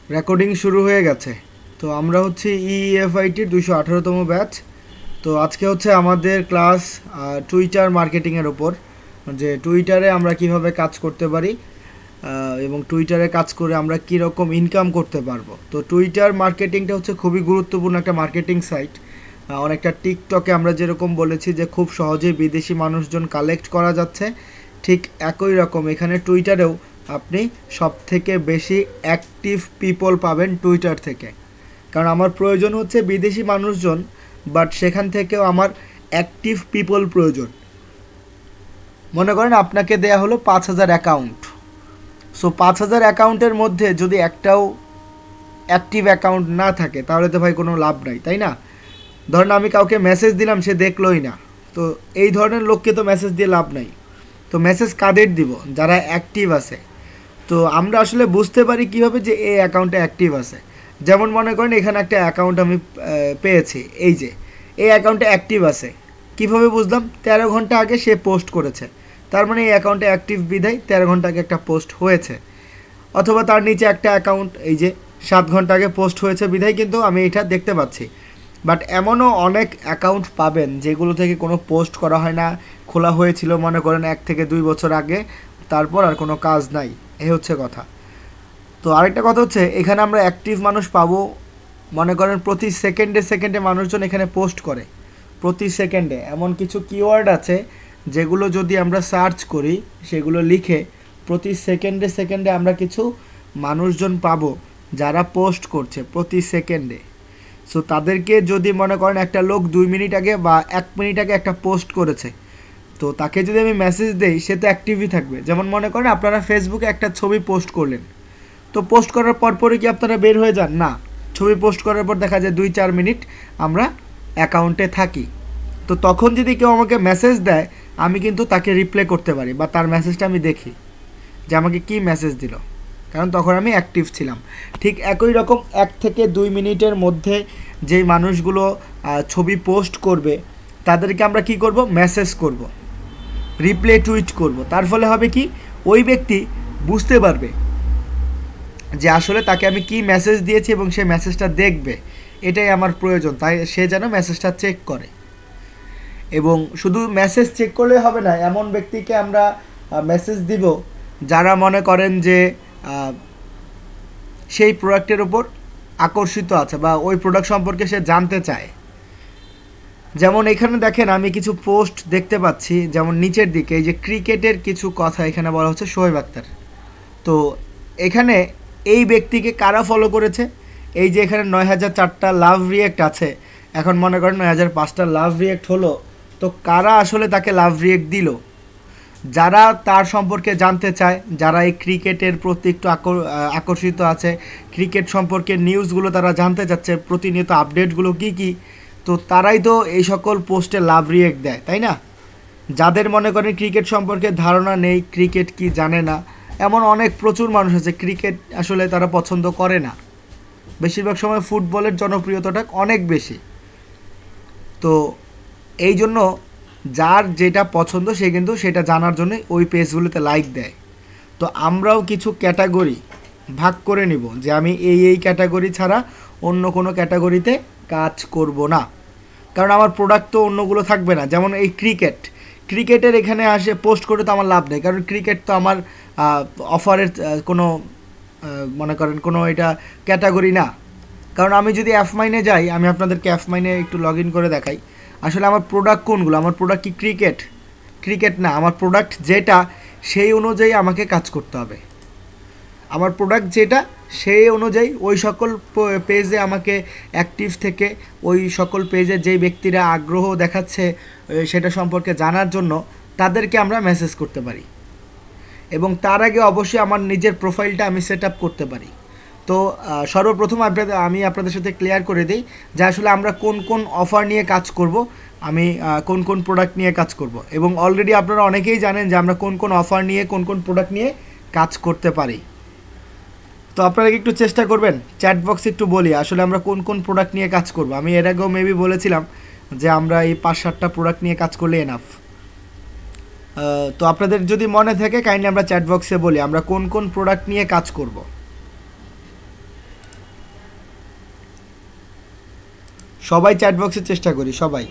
Recording শুরু হয়ে গেছে। তো আমরা হচ্ছে ইএফআইটির 218তম ব্যাচ। তো আজকে হচ্ছে আমাদের ক্লাস টুইটার মার্কেটিংয়ের ওপর, যে টুইটারে আমরা কিভাবে কাজ করতে পারি এবং টুইটারে কাজ করে আমরা কীরকম ইনকাম করতে পারবো। তো টুইটার মার্কেটিংটা হচ্ছে খুবই গুরুত্বপূর্ণ একটা মার্কেটিং সাইট। অনেকটা টিকটকে আমরা যেরকম বলেছি যে খুব সহজেই বিদেশি মানুষজন কালেক্ট করা যাচ্ছে, ঠিক একই রকম এখানে টুইটারেও আপনি সবথেকে বেশি অ্যাক্টিভ পিপল পাবেন টুইটার থেকে। কারণ আমার প্রয়োজন হচ্ছে বিদেশি মানুষজন, বাট সেখান থেকেও আমার অ্যাক্টিভ পিপল প্রয়োজন। মনে করেন আপনাকে দেয়া হলো 5,000 অ্যাকাউন্ট। সো 5,000 অ্যাকাউন্টের মধ্যে যদি একটাও অ্যাক্টিভ অ্যাকাউন্ট না থাকে তাহলে তো ভাই কোনো লাভ নাই, তাই না? ধরেন আমি কাউকে মেসেজ দিলাম, সে দেখলোই না, তো এই ধরনের লোককে তো মেসেজ দিয়ে লাভ নাই। তো মেসেজ কাদের দিব? যারা অ্যাক্টিভ আছে। তো আমরা আসলে বুঝতে পারি কীভাবে যে এই অ্যাকাউন্টে অ্যাক্টিভ আছে। যেমন মনে করেন এখানে একটা অ্যাকাউন্ট আমি পেয়েছি, এই যে এই অ্যাকাউন্টে অ্যাক্টিভ আছে। কিভাবে বুঝলাম? 13 ঘন্টা আগে সে পোস্ট করেছে, তার মানে এই অ্যাকাউন্টে অ্যাক্টিভ বিধায় 13 ঘন্টা আগে একটা পোস্ট হয়েছে। অথবা তার নিচে একটা অ্যাকাউন্ট, এই যে 7 ঘন্টা আগে পোস্ট হয়েছে বিধায় কিন্তু আমি এটা দেখতে পাচ্ছি। বাট এমনও অনেক অ্যাকাউন্ট পাবেন যেগুলো থেকে কোনো পোস্ট করা হয় না, খোলা হয়েছিল মনে করেন 1 থেকে 2 বছর আগে, তারপর আর কোনো কাজ নাই। এই হচ্ছে কথা। তো আরেকটা কথা হচ্ছে এখানে আমরা অ্যাক্টিভ মানুষ পাবো, মনে করেন প্রতি সেকেন্ডে সেকেন্ডে মানুষজন এখানে পোস্ট করে। প্রতি সেকেন্ডে এমন কিছু কিওয়ার্ড আছে যেগুলো যদি আমরা সার্চ করি, সেগুলো লিখে প্রতি সেকেন্ডে সেকেন্ডে আমরা কিছু মানুষজন পাবো যারা পোস্ট করছে প্রতি সেকেন্ডে। সো তাদেরকে যদি মনে করেন একটা লোক 2 মিনিট আগে বা 1 মিনিট আগে একটা পোস্ট করেছে, তো তাকে যদি আমি মেসেজ দেই সে তো অ্যাক্টিভই থাকবে। যেমন মনে করেন আপনারা ফেসবুকে একটা ছবি পোস্ট করলেন, তো পোস্ট করার পরপরই কি আপনারা বের হয়ে যান? না, ছবি পোস্ট করার পর দেখা যায় 2-4 মিনিট আমরা অ্যাকাউন্টে থাকি। তো তখন যদি কেউ আমাকে মেসেজ দেয়, আমি কিন্তু তাকে রিপ্লাই করতে পারি বা তার মেসেজটা আমি দেখি যে আমাকে কি মেসেজ দিল, কারণ তখন আমি অ্যাক্টিভ ছিলাম। ঠিক একই রকম 1 থেকে 2 মিনিটের মধ্যে যেই মানুষগুলো ছবি পোস্ট করবে তাদেরকে আমরা কি করব? মেসেজ করব, রিপ্লাই টুইট করব। তার ফলে হবে কি, ওই ব্যক্তি বুঝতে পারবে যে আসলে তাকে আমি কি মেসেজ দিয়েছি এবং সে মেসেজটা দেখবে। এটাই আমার প্রয়োজন, তাই সে যেন মেসেজটা চেক করে। এবং শুধু মেসেজ চেক করলে হবে না, এমন ব্যক্তিকে আমরা মেসেজ দিব যারা মনে করেন যে সেই প্রোডাক্টের ওপর আকর্ষিত আছে বা ওই প্রোডাক্ট সম্পর্কে সে জানতে চায়। যেমন এখানে দেখেন আমি কিছু পোস্ট দেখতে পাচ্ছি, যেমন নিচের দিকে এই যে ক্রিকেটের কিছু কথা এখানে বলা হচ্ছে শোয়েব আক্তার। তো এখানে এই ব্যক্তিকে কারা ফলো করেছে? এই যে এখানে 9,004টা লাভ রিয়েক্ট আছে, এখন মনে করেন 9,005টা লাভ রিয়েক্ট হলো। তো কারা আসলে তাকে লাভ রিয়েক্ট দিল? যারা তার সম্পর্কে জানতে চায়, যারা এই ক্রিকেটের প্রতি একটু আকর্ষিত আছে, ক্রিকেট সম্পর্কে নিউজগুলো তারা জানতে চাচ্ছে, প্রতিনিয়ত আপডেটগুলো কী কী, তো তারাই তো এই সকল পোস্টে লাভ রিয়েক্ট দেয়, তাই না? যাদের মনে করেন ক্রিকেট সম্পর্কে ধারণা নেই, ক্রিকেট কি জানে না, এমন অনেক প্রচুর মানুষ আছে ক্রিকেট আসলে তারা পছন্দ করে না। বেশিরভাগ সময় ফুটবলের জনপ্রিয়তাটা অনেক বেশি। তো এই জন্য যার যেটা পছন্দ সে কিন্তু সেটা জানার জন্য ওই পেজগুলোতে লাইক দেয়। তো আমরাও কিছু ক্যাটাগরি ভাগ করে নিব যে আমি এই ক্যাটাগরি ছাড়া অন্য কোনো ক্যাটাগরিতে কাজ করব না, কারণ আমার প্রোডাক্ট তো অন্যগুলো থাকবে না। যেমন এই ক্রিকেটের এখানে আসে পোস্ট করে তো আমার লাভ নেই, কারণ ক্রিকেট তো আমার অফারের কোনো মনে করেন কোনো এটা ক্যাটাগরি না। কারণ আমি যদি অ্যাফমাইনে যাই, আমি আপনাদেরকে অ্যাফমাইনে একটু লগ ইন করে দেখাই আসলে আমার প্রোডাক্ট কোনগুলো। আমার প্রোডাক্ট কি ক্রিকেট না, আমার প্রোডাক্ট যেটা সেই অনুযায়ী আমাকে কাজ করতে হবে। আমার প্রোডাক্ট যেটা সেই অনুযায়ী ওই সকল পেজে আমাকে অ্যাক্টিভ থেকে ওই সকল পেজে যেই ব্যক্তিরা আগ্রহ দেখাচ্ছে সেটা সম্পর্কে জানার জন্য তাদেরকে আমরা মেসেজ করতে পারি। এবং তার আগে অবশ্যই আমার নিজের প্রোফাইলটা আমি সেট আপ করতে পারি। তো সর্বপ্রথম আমি আপনাদের সাথে ক্লিয়ার করে দিই যে আসলে আমরা কোন কোন অফার নিয়ে কাজ করব, আমি কোন কোন প্রোডাক্ট নিয়ে কাজ করব। এবং অলরেডি আপনারা অনেকেই জানেন যে আমরা কোন কোন অফার নিয়ে কোন কোন প্রোডাক্ট নিয়ে কাজ করতে পারি। তো আপনারা কি একটু চেষ্টা করবেন চ্যাট বক্সে একটু বলি আসলে আমরা কোন কোন প্রোডাক্ট নিয়ে কাজ করব। আমি এর আগেও মেবি বলেছিলাম যে আমরা এই 5-7টা প্রোডাক্ট নিয়ে কাজ করলে এনাফ। তো আপনাদের যদি মনে থাকে কাইন্ডলি আমরা চ্যাট বক্সে বলি আমরা কোন কোন প্রোডাক্ট নিয়ে কাজ করব। সবাই চ্যাট বক্সে চেষ্টা করি সবাই।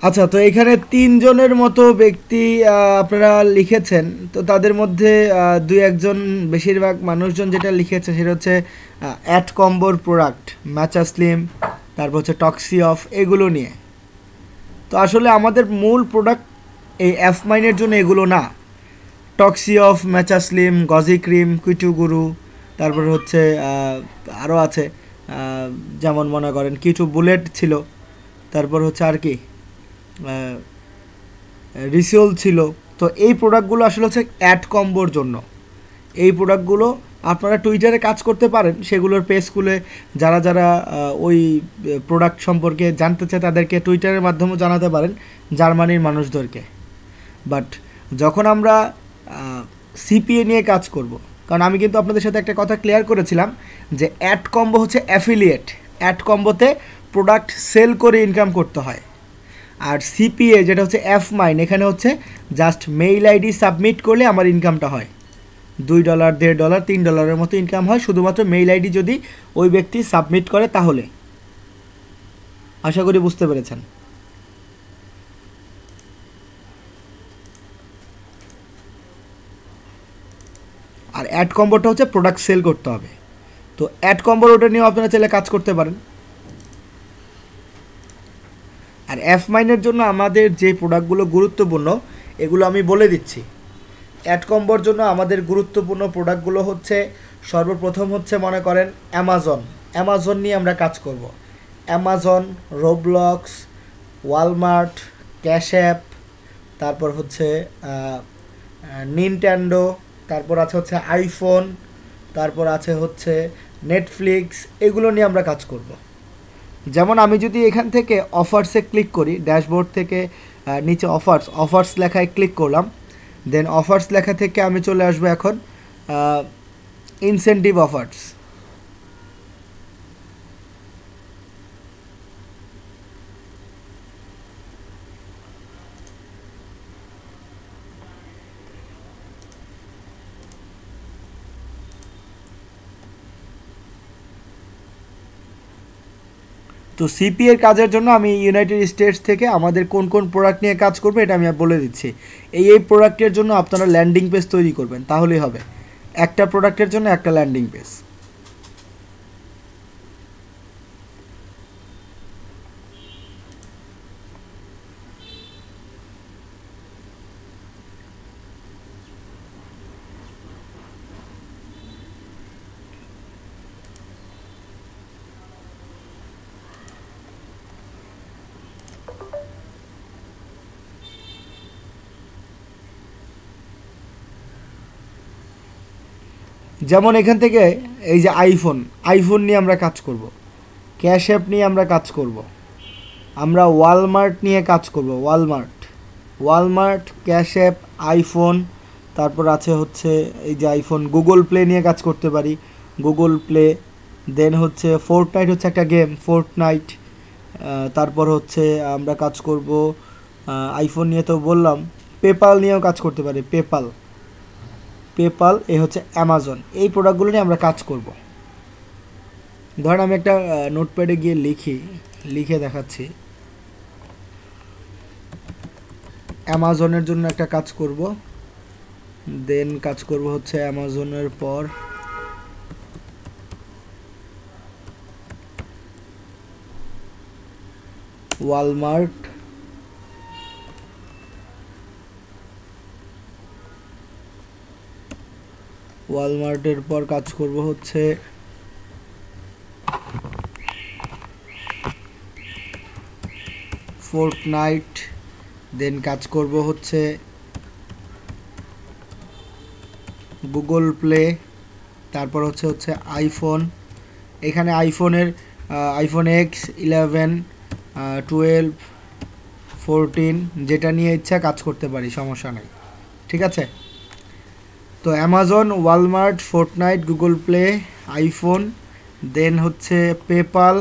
আচ্ছা, তো এখানে ৩ জনের মতো ব্যক্তি আপনারা লিখেছেন। তো তাদের মধ্যে ২-১ জন, বেশিরভাগ মানুষজন যেটা লিখেছে সেটা হচ্ছে অ্যাট কম্বোর প্রোডাক্ট, ম্যাচা স্লিম, তারপর হচ্ছে টক্সি অফ, এগুলো নিয়ে। তো আসলে আমাদের মূল প্রোডাক্ট এই এফ মাইনের জন্য এগুলো না। টক্সি অফ, ম্যাচা স্লিম, গজি ক্রিম, কুইটু গুরু, তারপর হচ্ছে আরও আছে, যেমন মনে করেন কিটু বুলেট ছিল, তারপর হচ্ছে আর কি রিসিওল ছিল। তো এই প্রোডাক্টগুলো আসলে হচ্ছে অ্যাড কম্বোর জন্য। এই প্রোডাক্টগুলো আপনারা টুইটারে কাজ করতে পারেন, সেগুলোর পেজ খুলে যারা যারা ওই প্রোডাক্ট সম্পর্কে জানতে চায় তাদেরকে টুইটারের মাধ্যমে জানাতে পারেন, জার্মানির মানুষদেরকে। বাট যখন আমরা সিপিএ নিয়ে কাজ করব, কারণ আমি কিন্তু আপনাদের সাথে একটা কথা ক্লিয়ার করেছিলাম যে অ্যাড কম্বো হচ্ছে অ্যাফিলিয়েট। অ্যাড কম্বোতে প্রোডাক্ট সেল করে ইনকাম করতে হয়। আর সিপিএ যেটা হচ্ছে এফ মাইন, এখানে হচ্ছে জাস্ট মেইল আইডি সাবমিট করলে আমার ইনকামটা হয় $2, $1.5, $3 মতো ইনকাম হয়, শুধুমাত্র মেইল আইডি যদি ওই ব্যক্তি সাবমিট করে তাহলে। আশা করি বুঝতে পেরেছেন। আর অ্যাড কম্বোটা হচ্ছে প্রোডাক্ট সেল করতে হবে। তো অ্যাড কম্বোর ওটা নিয়েও আপনারা চাইলে কাজ করতে পারেন। আর এফ মাইনের জন্য আমাদের যে প্রোডাক্টগুলো গুরুত্বপূর্ণ এগুলো আমি বলে দিচ্ছি। অ্যাড কম্বোর জন্য আমাদের গুরুত্বপূর্ণ প্রোডাক্টগুলো হচ্ছে, সর্বপ্রথম হচ্ছে মনে করেন অ্যামাজন নিয়ে আমরা কাজ করব। Amazon, Roblox, Walmart, cash app, তারপর হচ্ছে নিনটেন্ডো, তারপর আছে হচ্ছে আইফোন, তারপর আছে হচ্ছে নেটফ্লিক্স, এগুলো নিয়ে আমরা কাজ করব। যেমন আমি যদি এখান থেকে অফার্সে ক্লিক করি, ড্যাশবোর্ড থেকে নিচে অফার্স লেখায় ক্লিক করলাম, দেন অফার্স লেখা থেকে আমি চলে আসবো এখন ইনসেন্টিভ অফার্স। তো সিপিএর কাজের জন্য আমি ইউনাইটেড স্টেটস থেকে আমাদের কোন কোন প্রোডাক্ট নিয়ে কাজ করবে এটা আমি বলে দিচ্ছি। এই প্রোডাক্টের জন্য আপনারা ল্যান্ডিং পেজ তৈরি করবেন, তাহলেই হবে। একটা প্রোডাক্টের জন্য একটা ল্যান্ডিং পেজ। যেমন এখান থেকে এই যে আইফোন নিয়ে আমরা কাজ করব, ক্যাশ অ্যাপ নিয়ে আমরা কাজ করব, আমরা ওয়ালমার্ট নিয়ে কাজ করব, ওয়ালমার্ট, ক্যাশ অ্যাপ, আইফোন, তারপর আছে হচ্ছে এই যে আইফোন, গুগল প্লে নিয়ে কাজ করতে পারি, গুগল প্লে। দেন হচ্ছে ফোর্টনাইট হচ্ছে একটা গেম, ফোর্টনাইট। তারপর হচ্ছে আমরা কাজ করব আইফোন নিয়ে, তো বললাম। পেপাল নিয়েও কাজ করতে পারি, পেপাল। এ হচ্ছে অ্যামাজন। এই প্রোডাক্টগুলো নিয়ে আমরা কাজ করব। ধরেন আমি একটা নোটপ্যাডে গিয়ে লিখে দেখাচ্ছি। অ্যামাজনের জন্য একটা কাজ করব, দেন কাজ করব হচ্ছে অ্যামাজনের পর ওয়ালমার্ট, ওয়ালমার্টের পর কাজ করব হচ্ছে ফোর্টনাইট, দেন কাজ করব হচ্ছে গুগল প্লে, তারপর হচ্ছে আইফোন। এখানে আইফোনের আইফোন এক্স 11, 12, 14 যেটা নিয়ে ইচ্ছা কাজ করতে পারি, সমস্যা নেই, ঠিক আছে। তো Amazon, Walmart, Fortnite, Google Play, iPhone, then হচ্ছে পেপাল,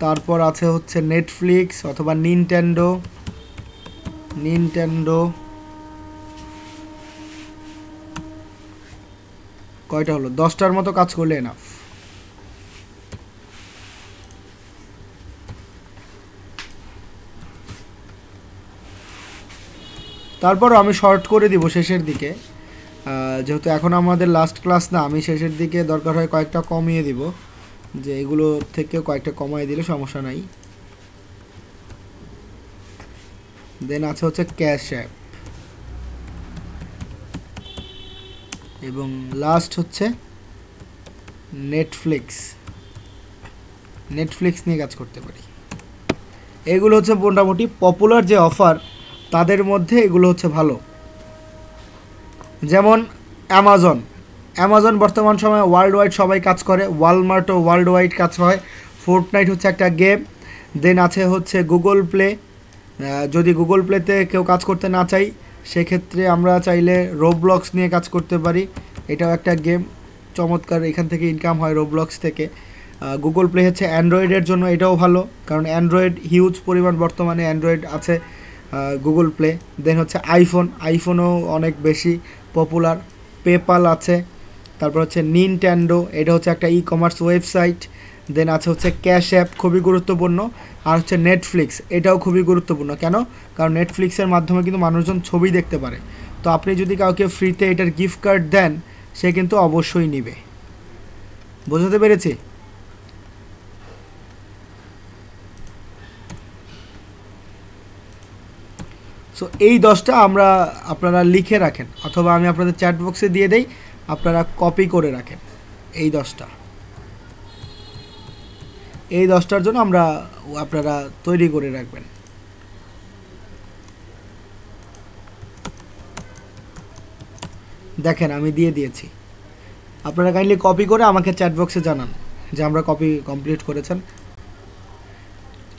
তারপর আছে হচ্ছে নেটফ্লিক্স অথবা নিনটেন্ডো। কয়টা হলো? 10টার মতো কাজ করলে এনাফ। তারপর আমি শর্ট করে দিব শেষের দিকে, যেহেতু এখন আমাদের লাস্ট ক্লাস না, আমি শেষের দিকে দরকার হয় কয়েকটা কমিয়ে দিব, যে এগুলো থেকেও কয়েকটা কমাই দিলে সমস্যা নাই। দেন আছে হচ্ছে ক্যাশ অ্যাপ, এবং লাস্ট হচ্ছে নেটফ্লিক্স নিয়ে কাজ করতে পারি। এগুলো হচ্ছে মোটামুটি পপুলার যে অফার, তাদের মধ্যে এগুলো হচ্ছে ভালো। যেমন অ্যামাজন বর্তমান সময়ে ওয়ার্ল্ড ওয়াইড সবাই কাজ করে, ওয়ালমার্টও ওয়ার্ল্ড ওয়াইড কাজ হয়, ফোর্টনাইট হচ্ছে একটা গেম। দেন আছে হচ্ছে গুগল প্লে, যদি গুগল প্লেতে কেউ কাজ করতে না চাই, সেক্ষেত্রে আমরা চাইলে রোবলক্স নিয়ে কাজ করতে পারি, এটাও একটা গেম, চমৎকার, এখান থেকে ইনকাম হয় রোবলক্স থেকে। গুগল প্লে হচ্ছে অ্যান্ড্রয়েডের জন্য, এটাও ভালো, কারণ অ্যান্ড্রয়েড হিউজ পরিমাণ বর্তমানে অ্যান্ড্রয়েড আছে গুগল প্লে। দেন হচ্ছে আইফোনও অনেক বেশি পপুলার। পেপাল আছে, তারপর হচ্ছে নিনটেন্ডো, এটা হচ্ছে একটা ই কমার্স ওয়েবসাইট। দেন আছে হচ্ছে ক্যাশ অ্যাপ, খুবই গুরুত্বপূর্ণ। আর হচ্ছে নেটফ্লিক্স, এটাও খুবই গুরুত্বপূর্ণ। কেন? কারণ নেটফ্লিক্সের মাধ্যমে কিন্তু মানুষজন ছবি দেখতে পারে। তো আপনি যদি কাউকে ফ্রিতে এটার গিফট কার্ড দেন, সে কিন্তু অবশ্যই নিবে। বোঝাতে পেরেছি? সো এই 10টা আপনারা লিখে রাখেন, অথবা আমি আপনাদের চ্যাট বক্সে দিয়ে দেই, আপনারা কপি করে রাখেন। এই 10টার জন্য আপনারা তৈরি করে রাখবেন। দেখেন আমি দিয়ে দিয়েছি, আপনারা কাইন্ডলি কপি করে আমাকে চ্যাট বক্সে জানান যে আমরা কপি কমপ্লিট করেছেন।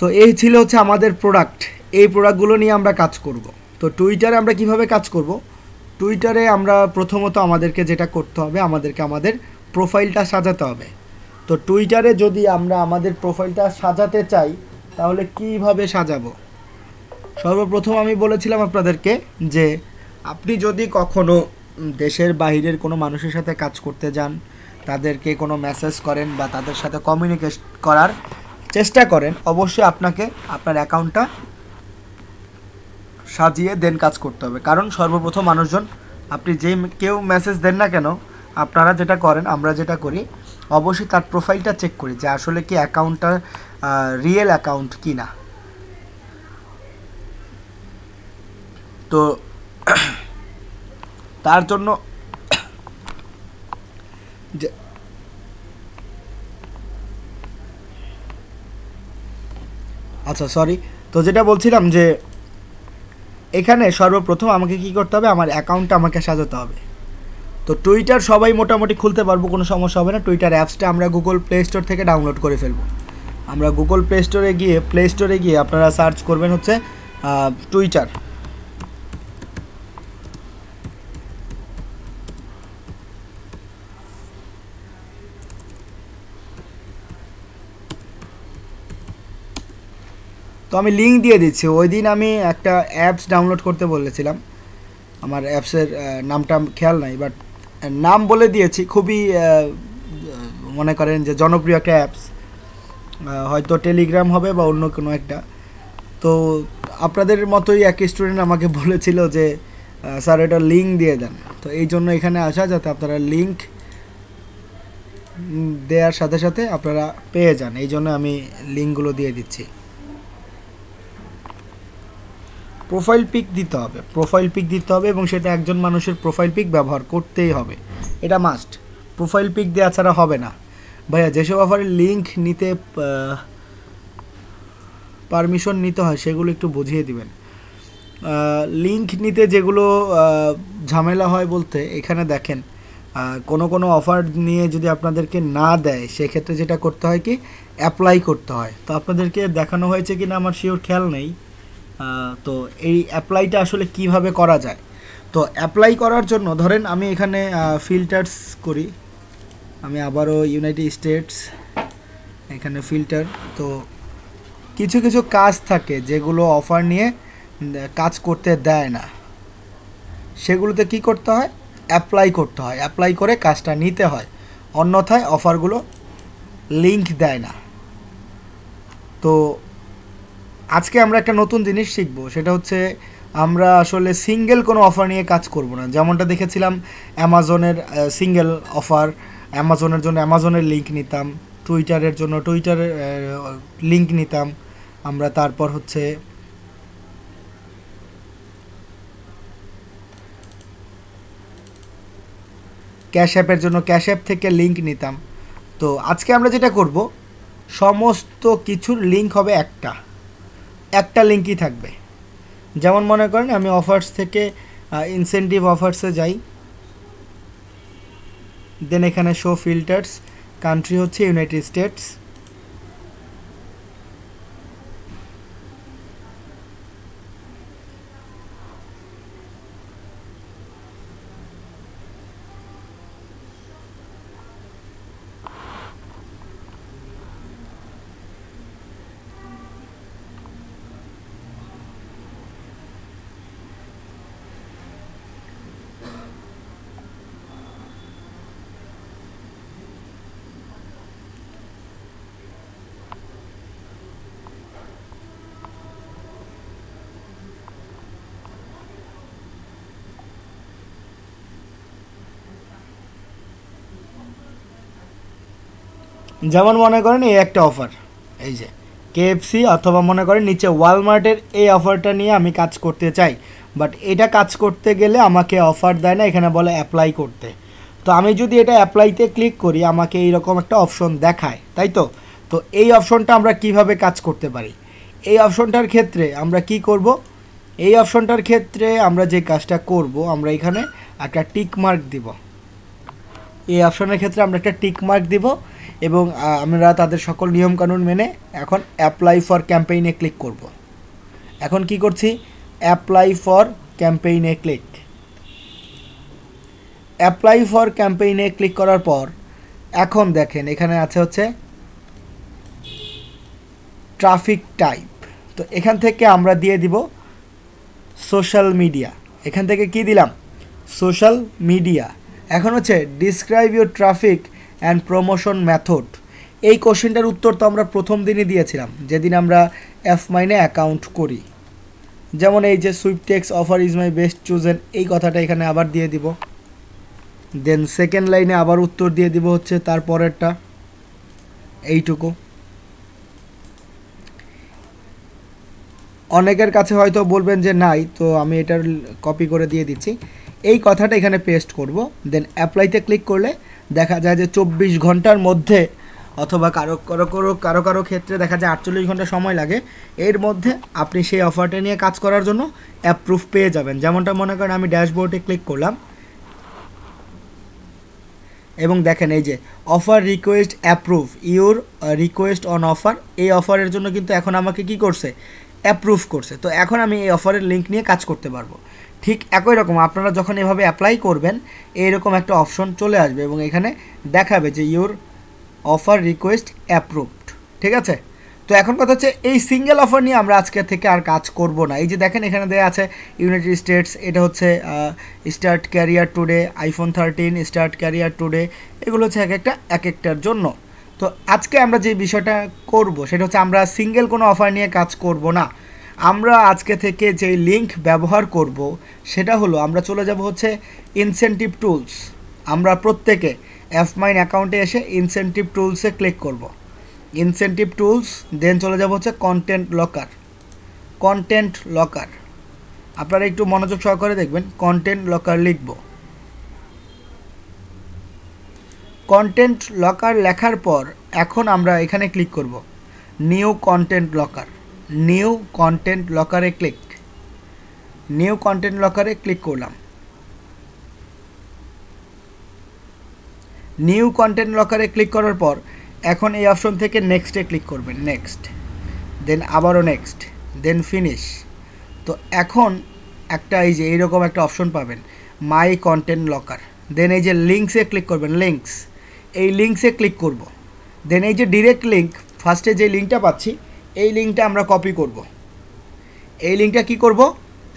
তো এই ছিল হচ্ছে আমাদের প্রোডাক্ট, এই প্রোডাক্টগুলো নিয়ে আমরা কাজ করব। তো টুইটারে আমরা কিভাবে কাজ করব? টুইটারে আমরা প্রথমত আমাদেরকে যেটা করতে হবে, আমাদেরকে আমাদের প্রোফাইলটা সাজাতে হবে। তো টুইটারে যদি আমরা আমাদের প্রোফাইলটা সাজাতে চাই, তাহলে কিভাবে সাজাবো? সর্বপ্রথম আমি বলেছিলাম আপনাদেরকে যে আপনি যদি কখনো দেশের বাইরের কোনো মানুষের সাথে কাজ করতে যান, তাদেরকে কোনো মেসেজ করেন বা তাদের সাথে কমিউনিকেট করার চেষ্টা করেন, অবশ্যই আপনাকে আপনার অ্যাকাউন্টটা সাজিয়ে দেন কাজ করতে হবে। কারণ সর্বপ্রথম মানুষজন, আপনি কেউ মেসেজ দেন না কেন, আপনারা যেটা করেন, আমরা যেটা করি, অবশ্যই তার প্রোফাইলটা চেক করি যে আসলে কি অ্যাকাউন্টটা রিয়েল অ্যাকাউন্ট কি না। তো তার জন্য আচ্ছা সরি, তো যেটা বলছিলাম যে এখানে সর্বপ্রথম আমাকে কি করতে হবে, আমার অ্যাকাউন্টটা আমাকে সাজাতে হবে। তো টুইটার সবাই মোটামুটি খুলতে পারবো, কোনো সমস্যা হবে না। টুইটার অ্যাপসটা আমরা গুগল প্লে স্টোর থেকে ডাউনলোড করে ফেলবো। আমরা গুগল প্লে স্টোরে গিয়ে আপনারা সার্চ করবেন হচ্ছে টুইটার। তো আমি লিঙ্ক দিয়ে দিচ্ছি। ওই দিন আমি একটা অ্যাপস ডাউনলোড করতে বলেছিলাম, আমার অ্যাপসের নামটা খেয়াল নাই, বাট নাম বলে দিয়েছি। খুবই মনে করেন যে জনপ্রিয় একটা অ্যাপস, হয়তো টেলিগ্রাম হবে বা অন্য কোনো একটা। তো আপনাদের মতোই এক স্টুডেন্ট আমাকে বলেছিল যে স্যার এটা লিঙ্ক দিয়ে দেন। তো এই জন্য এখানে আসা, যাতে আপনারা লিঙ্ক দেওয়ার সাথে সাথে আপনারা পেয়ে যান, এই জন্য আমি লিঙ্কগুলো দিয়ে দিচ্ছি। প্রোফাইল পিক দিতে হবে, প্রোফাইল পিক দিতে হবে এবং সেটা একজন মানুষের প্রোফাইল পিক ব্যবহার করতেই হবে, এটা মাস্ট। প্রোফাইল পিক দেওয়া ছাড়া হবে না। ভাইয়া যেসব অফারের লিঙ্ক নিতে পারমিশন নিতে হয় সেগুলো একটু বুঝিয়ে দিবেন। লিঙ্ক নিতে যেগুলো ঝামেলা হয় বলতে, এখানে দেখেন কোনো অফার নিয়ে যদি আপনাদেরকে না দেয় সেক্ষেত্রে যেটা করতে হয় কি, অ্যাপ্লাই করতে হয়। তো আপনাদেরকে দেখানো হয়েছে কি না আমার শিওর খেয়াল নেই। তো এই অ্যাপ্লাইটা আসলে কিভাবে করা যায়, তো অ্যাপ্লাই করার জন্য ধরেন আমি এখানে ফিল্টার্স করি, আমি আবারও ইউনাইটেড স্টেটস, এখানে ফিল্টার। তো কিছু কিছু কাজ থাকে যেগুলো অফার নিয়ে কাজ করতে দেয় না, সেগুলোতে কি করতে হয়, অ্যাপ্লাই করতে হয়, অ্যাপ্লাই করে কাজটা নিতে হয়, অন্যথায় অফারগুলো লিঙ্ক দেয় না। তো আজকে আমরা একটা নতুন জিনিস শিখবো, সেটা হচ্ছে আমরা আসলে সিঙ্গেল কোনো অফার নিয়ে কাজ করব না। যেমনটা দেখেছিলাম অ্যামাজনের সিঙ্গেল অফার, অ্যামাজনের জন্য অ্যামাজনের লিঙ্ক নিতাম, টুইটারের জন্য টুইটারের লিঙ্ক নিতাম আমরা, তারপর হচ্ছে ক্যাশ অ্যাপের জন্য ক্যাশ অ্যাপ থেকে লিঙ্ক নিতাম। তো আজকে আমরা যেটা করব, সমস্ত কিছুর লিঙ্ক হবে একটা লিঙ্কই থাকবে। যেমন মনে করেন আমি অফার্স থেকে ইনসেন্টিভ অফার্সে যাই, দেন এখানে শো ফিল্টার্স, কান্ট্রি হচ্ছে ইউনাইটেড স্টেটস, যেমন মনে করেন এই একটা অফার, এই যে কেএফসি, অথবা মনে করেন নিচে ওয়ালমার্টের এই অফারটা নিয়ে আমি কাজ করতে চাই, বাট এটা কাজ করতে গেলে আমাকে অফার দেয় না, এখানে বলে অ্যাপ্লাই করতে। তো আমি যদি এটা অ্যাপ্লাইতে ক্লিক করি আমাকে এইরকম একটা অপশন দেখায়, তাই তো। তো এই অপশনটা আমরা কিভাবে কাজ করতে পারি, এই অপশনটার ক্ষেত্রে আমরা কি করব, এই অপশনটার ক্ষেত্রে আমরা যে কাজটা করব, আমরা এখানে একটা টিক মার্ক দিব, এই অপশনের ক্ষেত্রে আমরা একটা টিক মার্ক দিব এবং আমরা তাদের সকল নিয়মকানুন মেনে এখন অ্যাপ্লাই ফর ক্যাম্পেইনে ক্লিক করব। এখন কি করছি, অ্যাপ্লাই ফর ক্যাম্পেইনে ক্লিক। অ্যাপ্লাই ফর ক্যাম্পেইনে ক্লিক করার পর এখন দেখেন এখানে আছে হচ্ছে ট্রাফিক টাইপ। তো এখান থেকে আমরা দিয়ে দিব সোশ্যাল মিডিয়া, এখান থেকে কি দিলাম, সোশ্যাল মিডিয়া। এখন হচ্ছে describe your traffic and promotion method. এই কোশ্চেনটার উত্তর তো আমরা প্রথম দিনই দিয়েছিলাম যেদিন আমরা এফমাইনে অ্যাকাউন্ট করি। যেমন এই যে sweepstakes offer is my best chosen, এই কথাটা এখানে আবার দিয়ে দিব। দেন সেকেন্ড লাইনে আবার উত্তর দিয়ে দিব হচ্ছে তারপরেরটা, এইটুকু। অনেকের কাছে হয়তো বলবেন যে নাই, তো আমি এটার কপি করে দিয়ে দিচ্ছি, এই কথাটা এখানে পেস্ট করব। দেন অ্যাপ্লাইতে ক্লিক করলে দেখা যায় যে 24 ঘন্টার মধ্যে, অথবা কারো ক্ষেত্রে দেখা যায় 48 ঘন্টা সময় লাগে, এর মধ্যে আপনি সেই অফারটা নিয়ে কাজ করার জন্য অ্যাপ্রুভ পেয়ে যাবেন। যেমনটা মনে করেন আমি ড্যাশবোর্ডে ক্লিক করলাম এবং দেখেন এই যে offer request approve your request on offer, এই অফারের জন্য কিন্তু এখন আমাকে কি করছে, অ্যাপ্রুভ করছে। তো এখন আমি এই অফারের লিঙ্ক নিয়ে কাজ করতে পারবো। ঠিক একই রকম আপনারা যখন এভাবে অ্যাপ্লাই করবেন এইরকম একটা অপশন চলে আসবে এবং এখানে দেখাবে যে ইউর অফার রিকোয়েস্ট অ্যাপ্রুভড, ঠিক আছে। তো এখন কথা হচ্ছে এই সিঙ্গেল অফার নিয়ে আমরা আজকে থেকে আর কাজ করব না। এই যে দেখেন এখানে দেওয়া আছে ইউনাইটেড স্টেটস, এটা হচ্ছে start career today, iPhone 13 start career today, এগুলো হচ্ছে এক একটার জন্য। তো আজকে আমরা যে বিষয়টা করব সেটা হচ্ছে আমরা সিঙ্গেল কোনো অফার নিয়ে কাজ করব না। আমরা আজকে থেকে যে লিঙ্ক ব্যবহার করব সেটা হলো আমরা চলে যাব হচ্ছে ইনসেন্টিভ টুলস। আমরা প্রত্যেকে এফমাইন অ্যাকাউন্টে এসে ইনসেন্টিভ টুলসে ক্লিক করব, ইনসেন্টিভ টুলস, দেন চলে যাব হচ্ছে কন্টেন্ট লকার। আপনারা একটু মনোযোগ সহকারে দেখবেন। কন্টেন্ট লকার লিখব। কন্টেন্ট লকার লেখার পর এখন আমরা এখানে ক্লিক করব new content locker. New content লকারে ক্লিক। নিউ কন্টেন্ট লকারে ক্লিক করলাম। নিউ কন্টেন্ট লকারে ক্লিক করার পর এখন এই অপশন থেকে নেক্সটে ক্লিক করবেন। নেক্সট, দেন আবারও নেক্সট, দেন ফিনিশ। তো এখন একটা এই যে এইরকম একটা অপশন পাবেন, মাই কন্টেন্ট লকার। দেন এই যে লিঙ্কসে ক্লিক করবেন। লিঙ্কস, এই লিঙ্কসে ক্লিক করব। দেন এই যে ডিরেক্ট লিঙ্ক, ফার্স্টে যে লিঙ্কটা পাচ্ছি এই লিঙ্কটা আমরা কপি করব। এই লিঙ্কটা কি করব?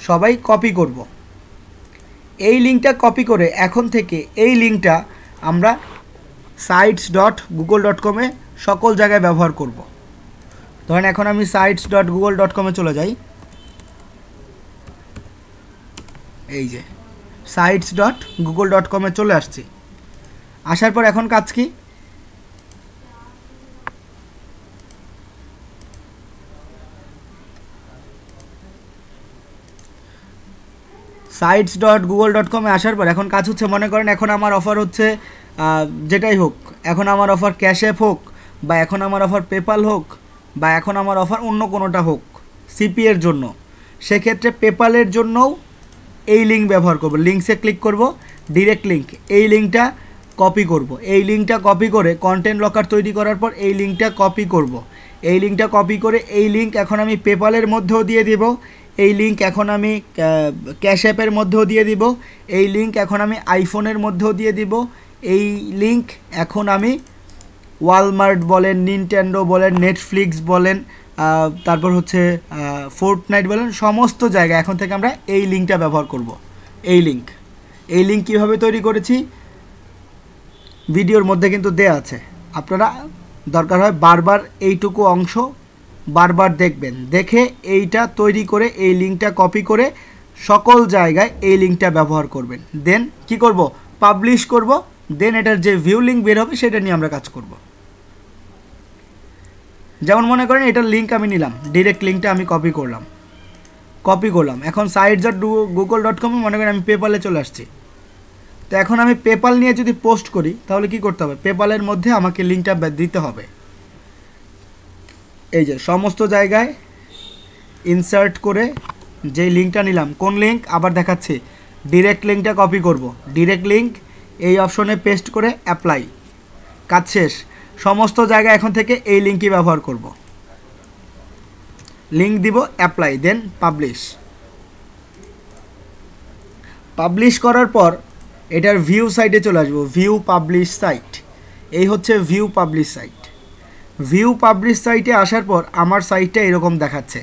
সবাই কপি করব। এই লিঙ্কটা কপি করে এখন থেকে এই লিঙ্কটা আমরা sites.google.com-এ সকল জায়গায় ব্যবহার করব। ধরেন এখন আমি sites.google.com-এ চলে যাই। এই যে sites.google.com-এ চলে আসছি। আসার পর এখন কাজ কি? sites.google.com-এ আসার পর এখন কাজ হচ্ছে, মনে করেন এখন আমার অফার হচ্ছে যেটাই হোক, এখন আমার অফার ক্যাশ অ্যাপ হোক, বা এখন আমার অফার পেপাল হোক, বা এখন আমার অফার অন্য কোনোটা হোক সিপি এর জন্য, সেক্ষেত্রে পেপালের জন্যও এই লিঙ্ক ব্যবহার করব। লিঙ্কসে ক্লিক করব, ডিরেক্ট লিঙ্ক, এই লিঙ্কটা কপি করব। এই লিঙ্কটা কপি করে কন্টেন্ট লকার তৈরি করার পর এই লিঙ্কটা কপি করব। এই লিঙ্কটা কপি করে এই লিঙ্ক এখন আমি পেপালের মধ্যেও দিয়ে দিব। এই লিঙ্ক এখন আমি ক্যাশ অ্যাপের মধ্যেও দিয়ে দিব। এই লিঙ্ক এখন আমি আইফোনের মধ্যেও দিয়ে দিব। এই লিঙ্ক এখন আমি ওয়ালমার্ট বলেন, নিনটেন্ডো বলেন, নেটফ্লিক্স বলেন, তারপর হচ্ছে ফোর্টনাইট বলেন, সমস্ত জায়গায় এখন থেকে আমরা এই লিঙ্কটা ব্যবহার করব। এই লিঙ্ক কীভাবে তৈরি করেছি ভিডিওর মধ্যে কিন্তু দেয়া আছে। আপনারা দরকার হয় বারবার এইটুকু অংশ বারবার দেখবেন, দেখে এইটা তৈরি করে এই লিঙ্কটা কপি করে সকল জায়গায় এই লিঙ্কটা ব্যবহার করবেন। দেন কি করব? পাবলিশ করব। দেন এটার যে ভিউ লিঙ্ক বের হবে সেটা নিয়ে আমরা কাজ করব। যেমন মনে করেন এটার লিঙ্ক আমি নিলাম, ডিরেক্ট লিঙ্কটা আমি কপি করলাম। এখন sites.google.com-এ মনে করেন আমি পেপালে চলে আসছি। তো এখন আমি পেপাল নিয়ে যদি পোস্ট করি তাহলে কি করতে হবে? পেপালের মধ্যে আমাকে লিঙ্কটা দিতে হবে। এই যে সমস্ত জায়গায় ইনসার্ট করে যে লিঙ্কটা নিলাম, কোন লিঙ্ক আবার দেখাচ্ছি, ডিরেক্ট লিঙ্কটা কপি করব। ডিরেক্ট লিঙ্ক এই অপশনে পেস্ট করে অ্যাপ্লাই, কাজ শেষ। সমস্ত জায়গায় এখন থেকে এই লিঙ্কই ব্যবহার করব। লিঙ্ক দিব, অ্যাপ্লাই, দেন পাবলিশ করার পর এটার ভিউ সাইটে চলে আসবো। ভিউ পাবলিশ সাইট, এই হচ্ছে view publish site. View publish সাইটে আসার পর আমার সাইটটা এরকম দেখাচ্ছে।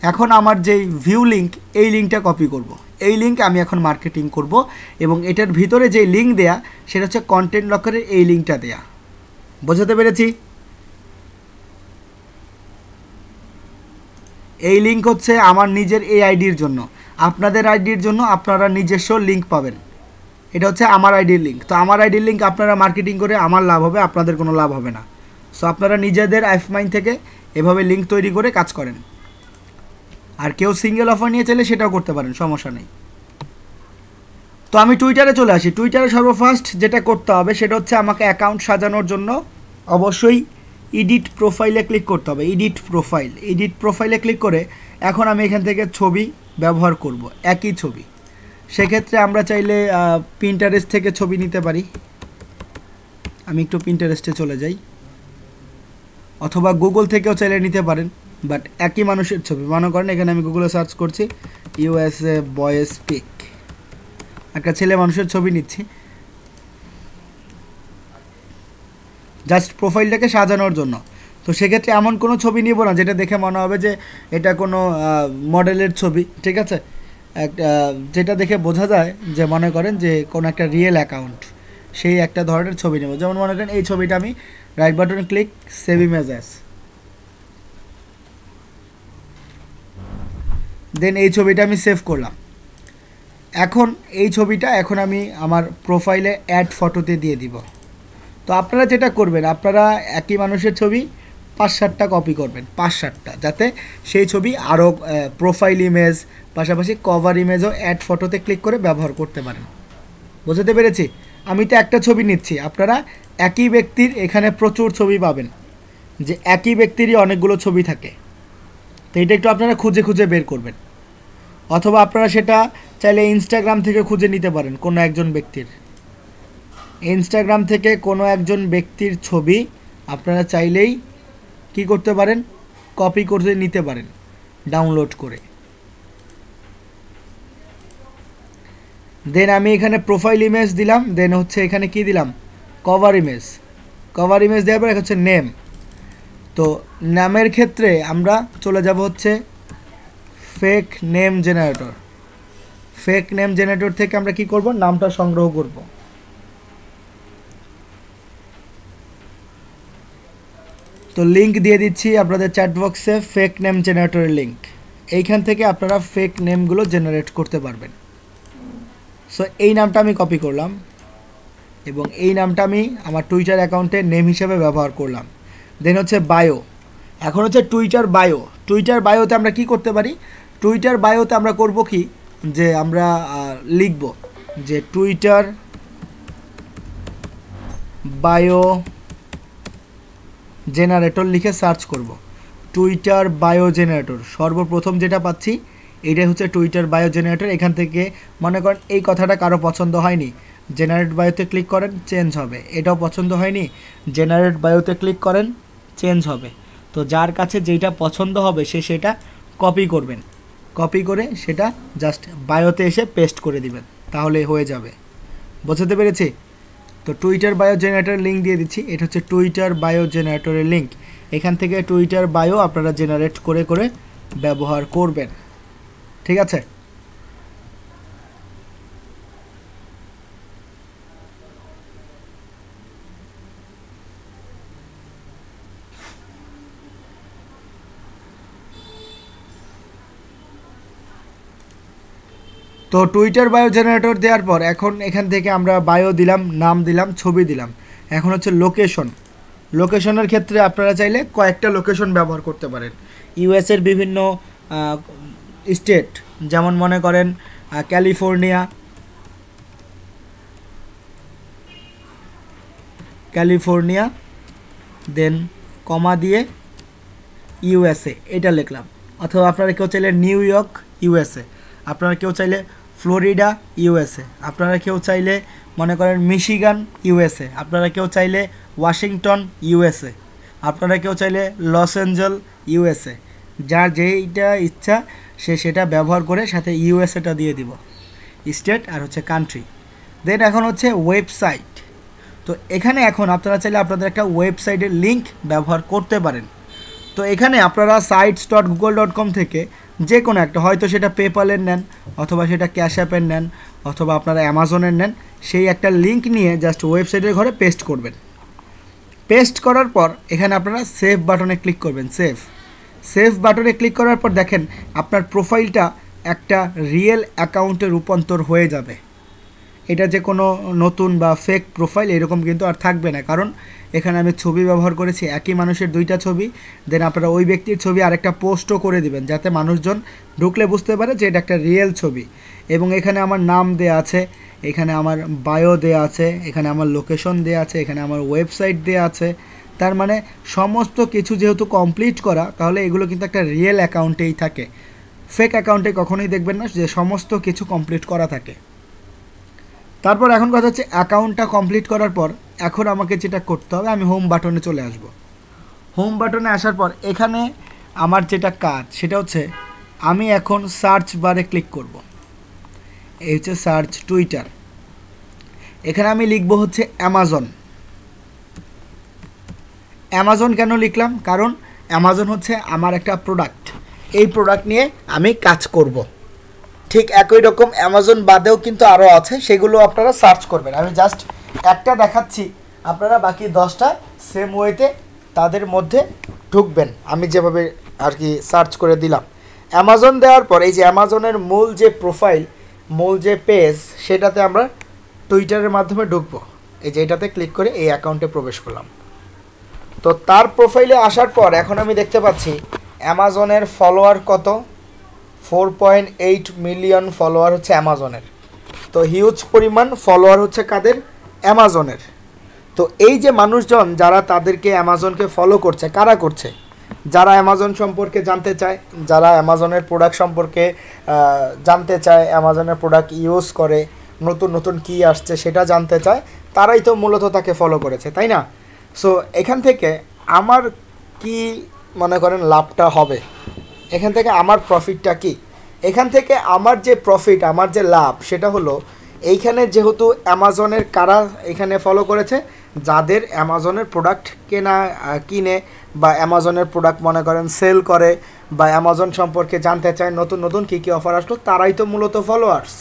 এখন আমার যেই ভিউ লিঙ্ক, এই লিঙ্কটা কপি করব। এই লিঙ্ক আমি এখন মার্কেটিং করব এবং এটার ভিতরে যে লিঙ্ক দেয়া সেটা হচ্ছে কন্টেন্ট লকারের এই লিঙ্কটা দেয়া। বোঝাতে পেরেছি? এই লিঙ্ক হচ্ছে আমার নিজের এই আইডির জন্য, আপনাদের আইডির জন্য আপনারা নিজস্ব লিঙ্ক পাবেন। এটা হচ্ছে আমার আইডির লিঙ্ক। তো আমার আইডির লিঙ্ক আপনারা মার্কেটিং করে আমার লাভ হবে, আপনাদের কোনো লাভ হবে না। সো আপনারা নিজেদের আইফমাইন থেকে এভাবে লিঙ্ক তৈরি করে কাজ করেন। আর কেউ সিঙ্গেল অফার নিয়ে চাইলে সেটাও করতে পারেন, সমস্যা নেই। তো আমি টুইটারে চলে আসি। টুইটারে সর্বফার্স্ট যেটা করতে হবে সেটা হচ্ছে আমাকে অ্যাকাউন্ট সাজানোর জন্য অবশ্যই এডিট প্রোফাইলে ক্লিক করতে হবে। এডিট প্রোফাইলে ক্লিক করে এখন আমি এখান থেকে ছবি ব্যবহার করব, একই ছবি। সেক্ষেত্রে আমরা চাইলে পিন্টারেস্ট থেকে ছবি নিতে পারি। আমি একটু পিন্টারেস্টে চলে যাই, অথবা গুগল থেকেও চাইলে নিতে পারেন, বাট একই মানুষের ছবি। মনে করেন এখানে আমি গুগলে সার্চ করছি ইউএসএ বয়েজ পিক, একটা ছেলে মানুষের ছবি নিচ্ছি জাস্ট প্রোফাইলটাকে সাজানোর জন্য। তো সেক্ষেত্রে এমন কোনো ছবি নিব না যেটা দেখে মনে হবে যে এটা কোনো মডেলের ছবি, ঠিক আছে? একটা যেটা দেখে বোঝা যায় যে মনে করেন যে কোনো একটা রিয়েল অ্যাকাউন্ট, সেই একটা ধরনের ছবি নেব। যেমন মনে করেন এই ছবিটা আমি রাইট বাটনে ক্লিক, সেভ ইমেজ অ্যাজ, দেন এই ছবিটা আমি সেভ করলাম। এখন এই ছবিটা এখন আমি আমার প্রোফাইলে অ্যাড ফটোতে দিয়ে দিব। তো আপনারা যেটা করবেন, আপনারা একই মানুষের ছবি 5-7টা কপি করবেন, 5-7টা, যাতে সেই ছবি আরও প্রোফাইল ইমেজ পাশাপাশি কভার ইমেজও অ্যাড ফটোতে ক্লিক করে ব্যবহার করতে পারেন। বুঝতে পেরেছি? আমি তো একটা ছবি নিচ্ছি, আপনারা একই ব্যক্তির এখানে প্রচুর ছবি পাবেন, যে একই ব্যক্তিরই অনেকগুলো ছবি থাকে। তো এটা একটু আপনারা খুঁজে খুঁজে বের করবেন, অথবা আপনারা সেটা চাইলে ইনস্টাগ্রাম থেকে খুঁজে নিতে পারেন। কোনো একজন ব্যক্তির ইনস্টাগ্রাম থেকে কোনো একজন ব্যক্তির ছবি আপনারা চাইলেই কি করতে পারেন, কপি করে নিতে পারেন ডাউনলোড করে। দেন আমি এখানে প্রোফাইল ইমেজ দিলাম, দেন হচ্ছে এখানে কি দিলাম, কভার ইমেজ। কভার ইমেজ দেওয়ার পর হচ্ছে নেম। তো নামের ক্ষেত্রে আমরা চলে যাব হচ্ছে fake name generator. Fake name generator থেকে আমরা কি করব, নামটা সংগ্রহ করব। তো লিংক দিয়ে দিচ্ছি আপনাদের চ্যাট বক্সে, ফেক নেম জেনারেটরের লিংক। এইখান থেকে আপনারা ফেক নেমগুলো জেনারেট করতে পারবেন। সো এই নামটা আমি কপি করলাম এবং এই নামটা আমি আমার টুইটার অ্যাকাউন্টে নেম হিসেবে ব্যবহার করলাম। দেন হচ্ছে বায়ো। এখন হচ্ছে টুইটার বায়ো। টুইটার বায়োতে আমরা কি করতে পারি, টুইটার বায়োতে আমরা করব কি, যে আমরা লিখব যে টুইটার বায়ো জেনারেটর লিখে সার্চ করব। টুইটার বায়ো জেনারেটর সর্বপ্রথম যেটা পাচ্ছি এটাই হচ্ছে টুইটার বায়ো জেনারেটর। এখান থেকে মনে করেন এই কথাটা কারো পছন্দ হয়নি, জেনারেট বায়োতে ক্লিক করেন, চেঞ্জ হবে। এটাও পছন্দ হয়নি, জেনারেট বায়োতে ক্লিক করেন, চেঞ্জ হবে। তো যার কাছে যেটা পছন্দ হবে সে সেটা কপি করবেন, কপি করে সেটা জাস্ট বায়োতে এসে পেস্ট করে দিবেন, তাহলে হয়ে যাবে। বুঝতে পেরেছি? তো টুইটার বায়ো জেনারেটর লিঙ্ক দিয়ে দিচ্ছি। এটা হচ্ছে টুইটার বায়ো জেনারেটরের লিঙ্ক। এখান থেকে টুইটার বায়ো আপনারা জেনারেট করে করে ব্যবহার করবেন। ঠিক আছে? তো টুইটার বায়ো জেনারেটর দেওয়ার পর এখন এখান থেকে আমরা বায়ো দিলাম, নাম দিলাম, ছবি দিলাম। এখন হচ্ছে লোকেশন। লোকেশনের ক্ষেত্রে আপনারা চাইলে কয়েকটা লোকেশন ব্যবহার করতে পারেন। ইউএসের বিভিন্ন স্টেট, যেমন মনে করেন ক্যালিফোর্নিয়া, ক্যালিফোর্নিয়া, দেন কমা দিয়ে ইউএসএ এটা লিখলাম। অথবা আপনারা কেউ চাইলে নিউ ইয়র্ক ইউএসএ, আপনারা কেউ চাইলে ফ্লোরিডা ইউএসএ, আপনারা কেউ চাইলে মনে করেন মিশিগান ইউএসএ, আপনারা কেউ চাইলে ওয়াশিংটন ইউএসএ, আপনারা কেউ চাইলে লস অ্যাঞ্জেল ইউএসএ। যার যেইটা ইচ্ছা সে সেটা ব্যবহার করে সাথে ইউএসএটা দিয়ে দিব, স্টেট আর হচ্ছে কান্ট্রি। দেন এখন হচ্ছে ওয়েবসাইট। তো এখানে এখন আপনারা চাইলে আপনাদের একটা ওয়েবসাইটের লিঙ্ক ব্যবহার করতে পারেন। তো এখানে আপনারা sites.google.com থেকে যে কোনো একটা, হয়তো সেটা পেপ্যালের নেন অথবা সেটা ক্যাশ অ্যাপের নেন অথবা আপনারা অ্যামাজনের নেন, সেই একটা লিঙ্ক নিয়ে জাস্ট ওয়েবসাইটের ঘরে পেস্ট করবেন। পেস্ট করার পর এখানে আপনারা সেভ বাটনে ক্লিক করবেন। সেভ বাটনে ক্লিক করার পর দেখেন আপনার প্রোফাইলটা একটা রিয়েল অ্যাকাউন্টে রূপান্তর হয়ে যাবে। এটা যে কোনো নতুন বা ফেক প্রোফাইল এরকম কিন্তু আর থাকবে না, কারণ এখানে আমি ছবি ব্যবহার করেছি, একই মানুষের দুইটা ছবি। দেন আপনারা ওই ব্যক্তির ছবি আরেকটা পোস্টও করে দিবেন, যাতে মানুষজন ঢুকলে বুঝতে পারে যে এটা একটা রিয়েল ছবি। এবং এখানে আমার নাম দেয়া আছে, এখানে আমার বায়ো দেয়া আছে, এখানে আমার লোকেশন দেয়া আছে, এখানে আমার ওয়েবসাইট দেয়া আছে। তার মানে সমস্ত কিছু যেহেতু কমপ্লিট করা, তাহলে এগুলো কিন্তু একটা রিয়েল অ্যাকাউন্টেই থাকে। ফেক অ্যাকাউন্টে কখনোই দেখবেন না যে সমস্ত কিছু কমপ্লিট করা থাকে। তারপর এখন কথা হচ্ছে অ্যাকাউন্টটা কমপ্লিট করার পর এখন আমাকে যেটা করতে হবে, আমি হোম বাটনে চলে আসব। হোম বাটনে আসার পর এখানে আমার যেটা কাজ সেটা হচ্ছে আমি এখন সার্চ বারে ক্লিক করব। এই হচ্ছে সার্চ টুইটার। এখানে আমি লিখব হচ্ছে অ্যামাজন। অ্যামাজন কেন লিখলাম? কারণ অ্যামাজন হচ্ছে আমার একটা প্রোডাক্ট, এই প্রোডাক্ট নিয়ে আমি কাজ করব। ঠিক একই রকম অ্যামাজন বাদেও কিন্তু আরও আছে, সেগুলো আপনারা সার্চ করবেন। আমি জাস্ট একটা দেখাচ্ছি, আপনারা বাকি 10টা সেম ওয়েতে তাদের মধ্যে ঢুকবেন, আমি যেভাবে আর কি সার্চ করে দিলাম। অ্যামাজন দেওয়ার পর এই যে অ্যামাজনের মূল যে প্রোফাইল, মূল যে পেজ, সেটাতে আমরা টুইটারের মাধ্যমে ঢুকবো। এই যে এটাতে ক্লিক করে এই অ্যাকাউন্টে প্রবেশ করলাম। তো তার প্রোফাইলে আসার পর এখন আমি দেখতে পাচ্ছি অ্যামাজনের ফলোয়ার কত, 4.8 মিলিয়ন ফলোয়ার হচ্ছে অ্যামাজনের। তো হিউজ পরিমাণ ফলোয়ার হচ্ছে কাদের, অ্যামাজনের। তো এই যে মানুষজন যারা তাদেরকে অ্যামাজনকে ফলো করছে, কারা করছে, যারা অ্যামাজন সম্পর্কে জানতে চায়, যারা অ্যামাজনের প্রোডাক্ট সম্পর্কে জানতে চায়, অ্যামাজনের প্রোডাক্ট ইউজ করে, নতুন নতুন কী আসছে সেটা জানতে চায়, তারাই তো মূলত তাকে ফলো করেছে, তাই না? সো এখান থেকে আমার কি মনে করেন লাভটা হবে, এখান থেকে আমার প্রফিটটা কি? এখান থেকে আমার যে প্রফিট, আমার যে লাভ, সেটা হলো এইখানে যেহেতু অ্যামাজনের কারা এখানে ফলো করেছে, যাদের অ্যামাজনের প্রোডাক্ট কিনে বা অ্যামাজনের প্রোডাক্ট মনে করেন সেল করে বা অ্যামাজন সম্পর্কে জানতে চায়, নতুন নতুন কী কী অফার আসলো, তারাই তো মূলত ফলোয়ার্স।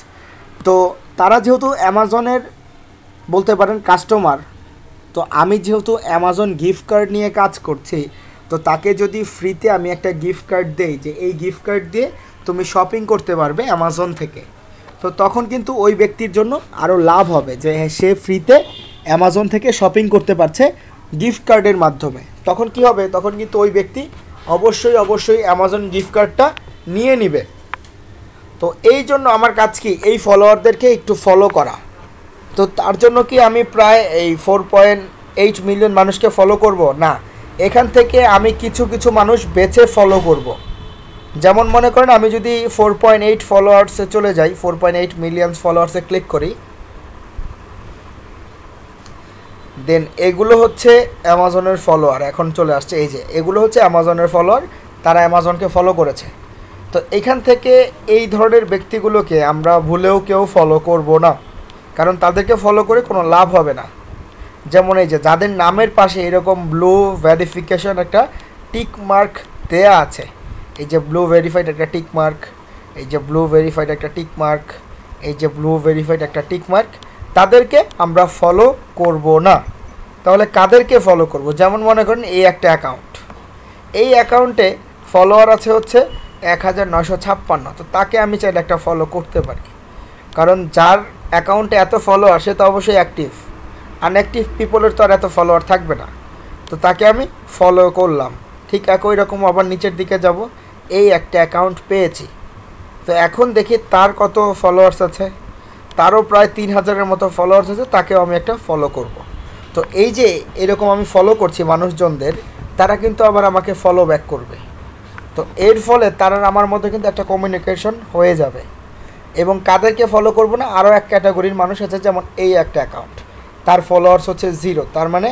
তো তারা যেহেতু অ্যামাজনের বলতে পারেন কাস্টমার, তো আমি যেহেতু অ্যামাজন গিফট কার্ড নিয়ে কাজ করছি, তো তাকে যদি ফ্রিতে আমি একটা গিফট কার্ড দেই যে এই গিফট কার্ড দিয়ে তুমি শপিং করতে পারবে অ্যামাজন থেকে, তো তখন কিন্তু ওই ব্যক্তির জন্য আরও লাভ হবে যে সে ফ্রিতে অ্যামাজন থেকে শপিং করতে পারছে গিফট কার্ডের মাধ্যমে। তখন কি হবে, তখন কিন্তু ওই ব্যক্তি অবশ্যই অ্যামাজন গিফট কার্ডটা নিয়ে নিবে। তো এই জন্য আমার কাজ কি, এই ফলোয়ারদেরকে একটু ফলো করা। তো তার জন্য কি আমি প্রায় এই 4.8 মিলিয়ন মানুষকে ফলো করব না, এখান থেকে আমি কিছু কিছু মানুষ বেছে ফলো করব। যেমন মনে করেন আমি যদি 4.8 ফলোয়ার্সে চলে যাই, 4.8 মিলিয়ন ফলোয়ার্সে ক্লিক করি, দেন এগুলো হচ্ছে অ্যামাজনের ফলোয়ার। এখন চলে আসছে এই যে এগুলো হচ্ছে অ্যামাজনের ফলোয়ার, তারা অ্যামাজনকে ফলো করেছে। তো এখান থেকে এই ধরনের ব্যক্তিগুলোকে আমরা ভুলেও কেউ ফলো করব না, কারণ তাদেরকে ফলো করে কোনো লাভ হবে না। যেমন এই যে যাদের নামের পাশে এরকম ব্লু ভেরিফিকেশন একটা টিক মার্ক দেয়া আছে, এই যে ব্লু ভেরিফাইড একটা টিক মার্ক, এই যে ব্লু ভেরিফাইড একটা টিক মার্ক, এই যে ব্লু ভেরিফাইড একটা টিক মার্ক, তাদেরকে আমরা ফলো করব না। তাহলে কাদেরকে ফলো করব? যেমন মনে করেন এই একটা অ্যাকাউন্ট, এই অ্যাকাউন্টে ফলোয়ার আছে হচ্ছে 1956, তো তাকে আমি চাইলে একটা ফলো করতে পারি, কারণ যার অ্যাকাউন্টে এত ফলোয়ার সে তো অবশ্যই অ্যাক্টিভ। আনঅ্যাক্টিভ পিপলের তো আর এত ফলোয়ার থাকবে না, তো তাকে আমি ফলো করলাম। ঠিক একই রকম আবার নিচের দিকে যাব, এই একটা অ্যাকাউন্ট পেয়েছি, তো এখন দেখি তার কত ফলোয়ার্স আছে, তারও প্রায় 3000-এর মতো ফলোয়ার্স আছে, তাকেও আমি একটা ফলো করব। তো এই যে এরকম আমি ফলো করছি মানুষজনদের, তারা কিন্তু আবার আমাকে ফলো ব্যাক করবে। তো এর ফলে তারা আমার মধ্যে কিন্তু একটা কমিউনিকেশন হয়ে যাবে। এবং কাদেরকে ফলো করব না, আরও এক ক্যাটাগরির মানুষ আছে, যেমন এই একটা অ্যাকাউন্ট, তার ফলোয়ার্স হচ্ছে 0, তার মানে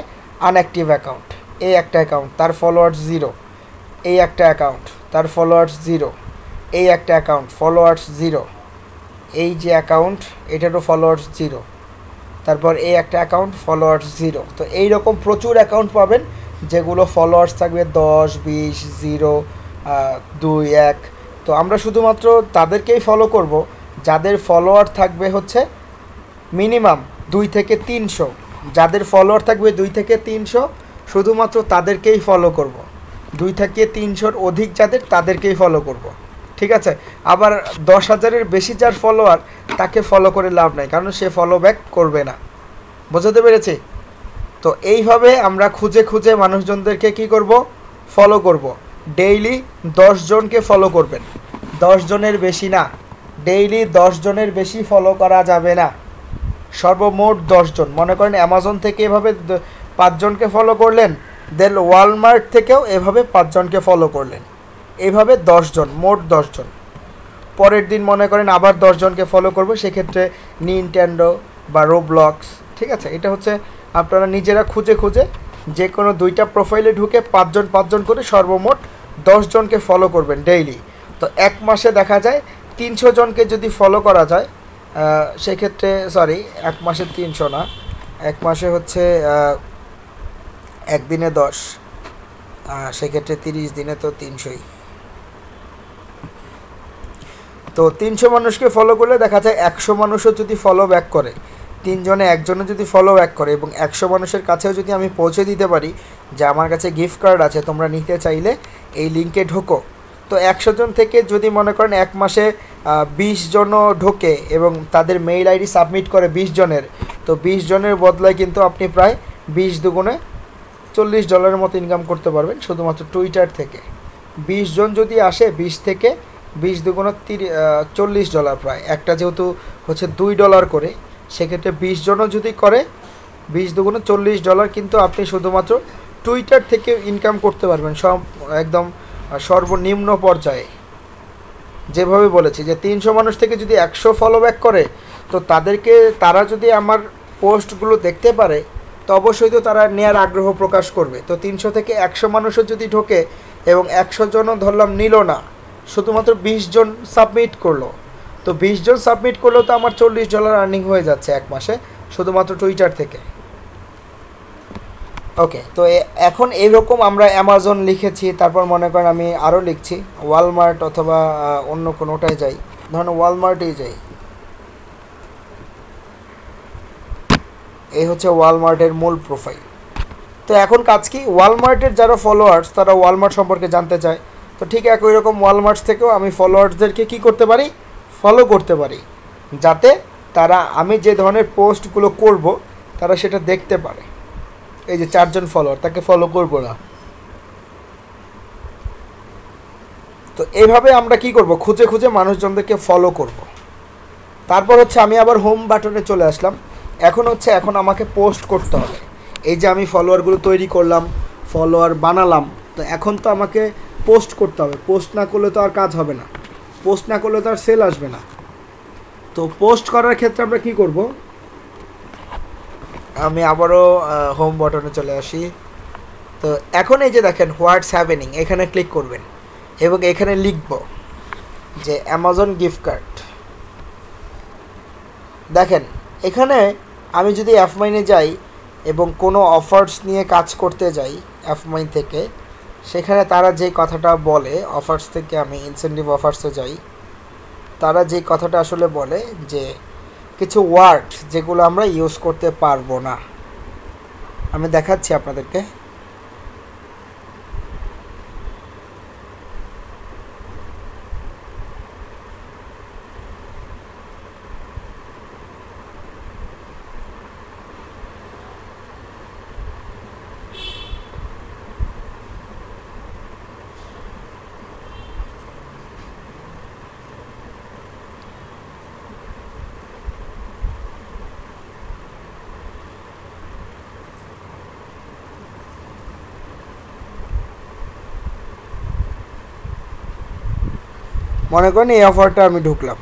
আনঅ্যাক্টিভ অ্যাকাউন্ট। এই একটা অ্যাকাউন্ট, তার ফলোয়ার্স 0, এই একটা অ্যাকাউন্ট, তার ফলোয়ার্স 0, এই একটা অ্যাকাউন্ট, ফলোয়ার্স 0, এই যে অ্যাকাউন্ট এটারও ফলোয়ার্স 0, তারপর এই একটা অ্যাকাউন্ট, ফলোয়ার্স 0। তো এই রকম প্রচুর অ্যাকাউন্ট পাবেন যেগুলো ফলোয়ার্স থাকবে 10, 20, 0, 2, 1। তো আমরা শুধুমাত্র তাদেরকেই ফলো করব যাদের ফলোয়ার থাকবে হচ্ছে মিনিমাম 2 থেকে 300। যাদের ফলোয়ার থাকবে 2 থেকে 300, শুধুমাত্র তাদেরকেই ফলো করব। 2 থেকে 300-র অধিক যাদের, তাদেরকেই ফলো করব, ঠিক আছে? আবার 10,000-এর বেশি যার ফলোয়ার, তাকে ফলো করে লাভ নাই, কারণ সে ফলো ব্যাক করবে না। বোঝাতে পেরেছি? তো এইভাবে আমরা খুঁজে খুঁজে মানুষজনদেরকে কি করব, ফলো করব। ডেইলি 10 জনকে ফলো করবেন, 10 জনের বেশি না, ডেইলি 10 জনের বেশি ফলো করা যাবে না, সর্বমোট 10 জন। মনে করেন অ্যামাজন থেকে এভাবে 5 জনকে ফলো করলেন, দেন ওয়ালমার্ট থেকেও এভাবে 5 জনকে ফলো করলেন, এইভাবে 10 জন, মোট 10 জন। পরের দিন মনে করেন আবার 10 জনকে ফলো করবো, সেক্ষেত্রে নিনটেন্ডো বা রোবলক্স, ঠিক আছে? এটা হচ্ছে আপনারা নিজেরা খুঁজে খুঁজে যে কোনো 2টা প্রোফাইলে ঢুকে 5 জন 5 জন করে সর্বমোট 10 জনকে ফলো করবেন ডেইলি। তো এক মাসে দেখা যায় 300 জনকে যদি ফলো করা যায়, সেক্ষেত্রে এক মাসে 300 না, এক মাসে হচ্ছে একদিনে 10, সেক্ষেত্রে 30 দিনে তো 300ই। তো 300 মানুষকে ফলো করলে দেখা যায় 100 মানুষও যদি ফলো ব্যাক করে, 3 জনে 1 জনে যদি ফলো ব্যাক করে, এবং 100 মানুষের কাছেও যদি আমি পৌঁছে দিতে পারি যে আমার কাছে গিফট কার্ড আছে, তোমরা নিতে চাইলে এই লিঙ্কে ঢোকো। তো 100 জন থেকে যদি মনে করেন এক মাসে 20 জনও ঢোকে এবং তাদের মেইল আইডি সাবমিট করে 20 জনের, তো 20 জনের বদলায় কিন্তু আপনি প্রায় 20 দুগুণে $40 মতো ইনকাম করতে পারবেন শুধুমাত্র টুইটার থেকে। 20 জন যদি আসে, 20 থেকে 20 দুগুণ $40 প্রায়, একটা যেহেতু হচ্ছে $2 করে, সেক্ষেত্রে 20 জনও যদি করে 20 দুগুণ $40, কিন্তু আপনি শুধুমাত্র টুইটার থেকে ইনকাম করতে পারবেন সব একদম সর্বনিম্ন পর্যায়ে। যেভাবে বলেছি যে 300 মানুষ থেকে যদি 100 ফলো ব্যাক করে, তো তারা যদি আমার পোস্টগুলো দেখতে পারে, তো অবশ্যই তো তারা নেয়ার আগ্রহ প্রকাশ করবে। তো 300 থেকে 100 মানুষও যদি ঢোকে এবং 100 জনও ধরলাম নিল না, শুধুমাত্র 20 জন সাবমিট করলো, তো 20 জন সাবমিট করলেও তো আমার $40 আর্নিং হয়ে যাচ্ছে এক মাসে শুধুমাত্র টুইটার থেকে। ওকে, তো এখন এইরকম আমরা অ্যামাজন লিখেছি, তারপর মনে করেন আমি আরও লিখছি ওয়ালমার্ট অথবা অন্য কোনোটায় যাই, ধরুন ওয়ালমার্টেই যাই। এই হচ্ছে ওয়ালমার্টের মূল প্রোফাইল। তো এখন কাজ কি, ওয়ালমার্টের যারা ফলোয়ার্স তারা ওয়ালমার্ট সম্পর্কে জানতে চায়, তো ঠিক একই রকম ওয়ালমার্ট থেকেও আমি ফলোয়ার্সদেরকে কি করতে পারি, ফলো করতে পারি, যাতে তারা আমি যে ধরনের পোস্টগুলো করব তারা সেটা দেখতে পারে। এই যে 4 জন ফলোয়ার, তাকে ফলো করবো না। তো এইভাবে আমরা কি করব, খুঁজে খুঁজে মানুষজনদেরকে ফলো করব। তারপর হচ্ছে আমি আবার হোম বাটনে চলে আসলাম। এখন আমাকে পোস্ট করতে হবে। এই যে আমি ফলোয়ারগুলো তৈরি করলাম, ফলোয়ার বানালাম, তো এখন তো আমাকে পোস্ট করতে হবে। পোস্ট না করলে তো আর কাজ হবে না, পোস্ট না করলে তো আর সেল আসবে না। তো পোস্ট করার ক্ষেত্রে আমরা কি করব, আমি আবারও হোম বাটনে চলে আসি। তো এখন এই যে দেখেন হোয়াটস হ্যাপেনিং, এখানে ক্লিক করবেন এবং এখানে লিখব যে অ্যামাজন গিফট কার্ড। দেখেন এখানে আমি যদি অ্যাপমাইনে যাই এবং কোনো অফার্স নিয়ে কাজ করতে যাই অ্যাপমাইন থেকে, সেখানে তারা যে কথাটা বলে, অফার্স থেকে আমি ইনসেন্টিভ অফার্সে যাই, তারা যে কথাটা আসলে বলে যে কিছু ওয়ার্ড যেগুলো আমরা ইউজ করতে পারবো না। আমি দেখাচ্ছি আপনাদেরকে। মনে করেন এই অফারটা আমি ঢুকলাম,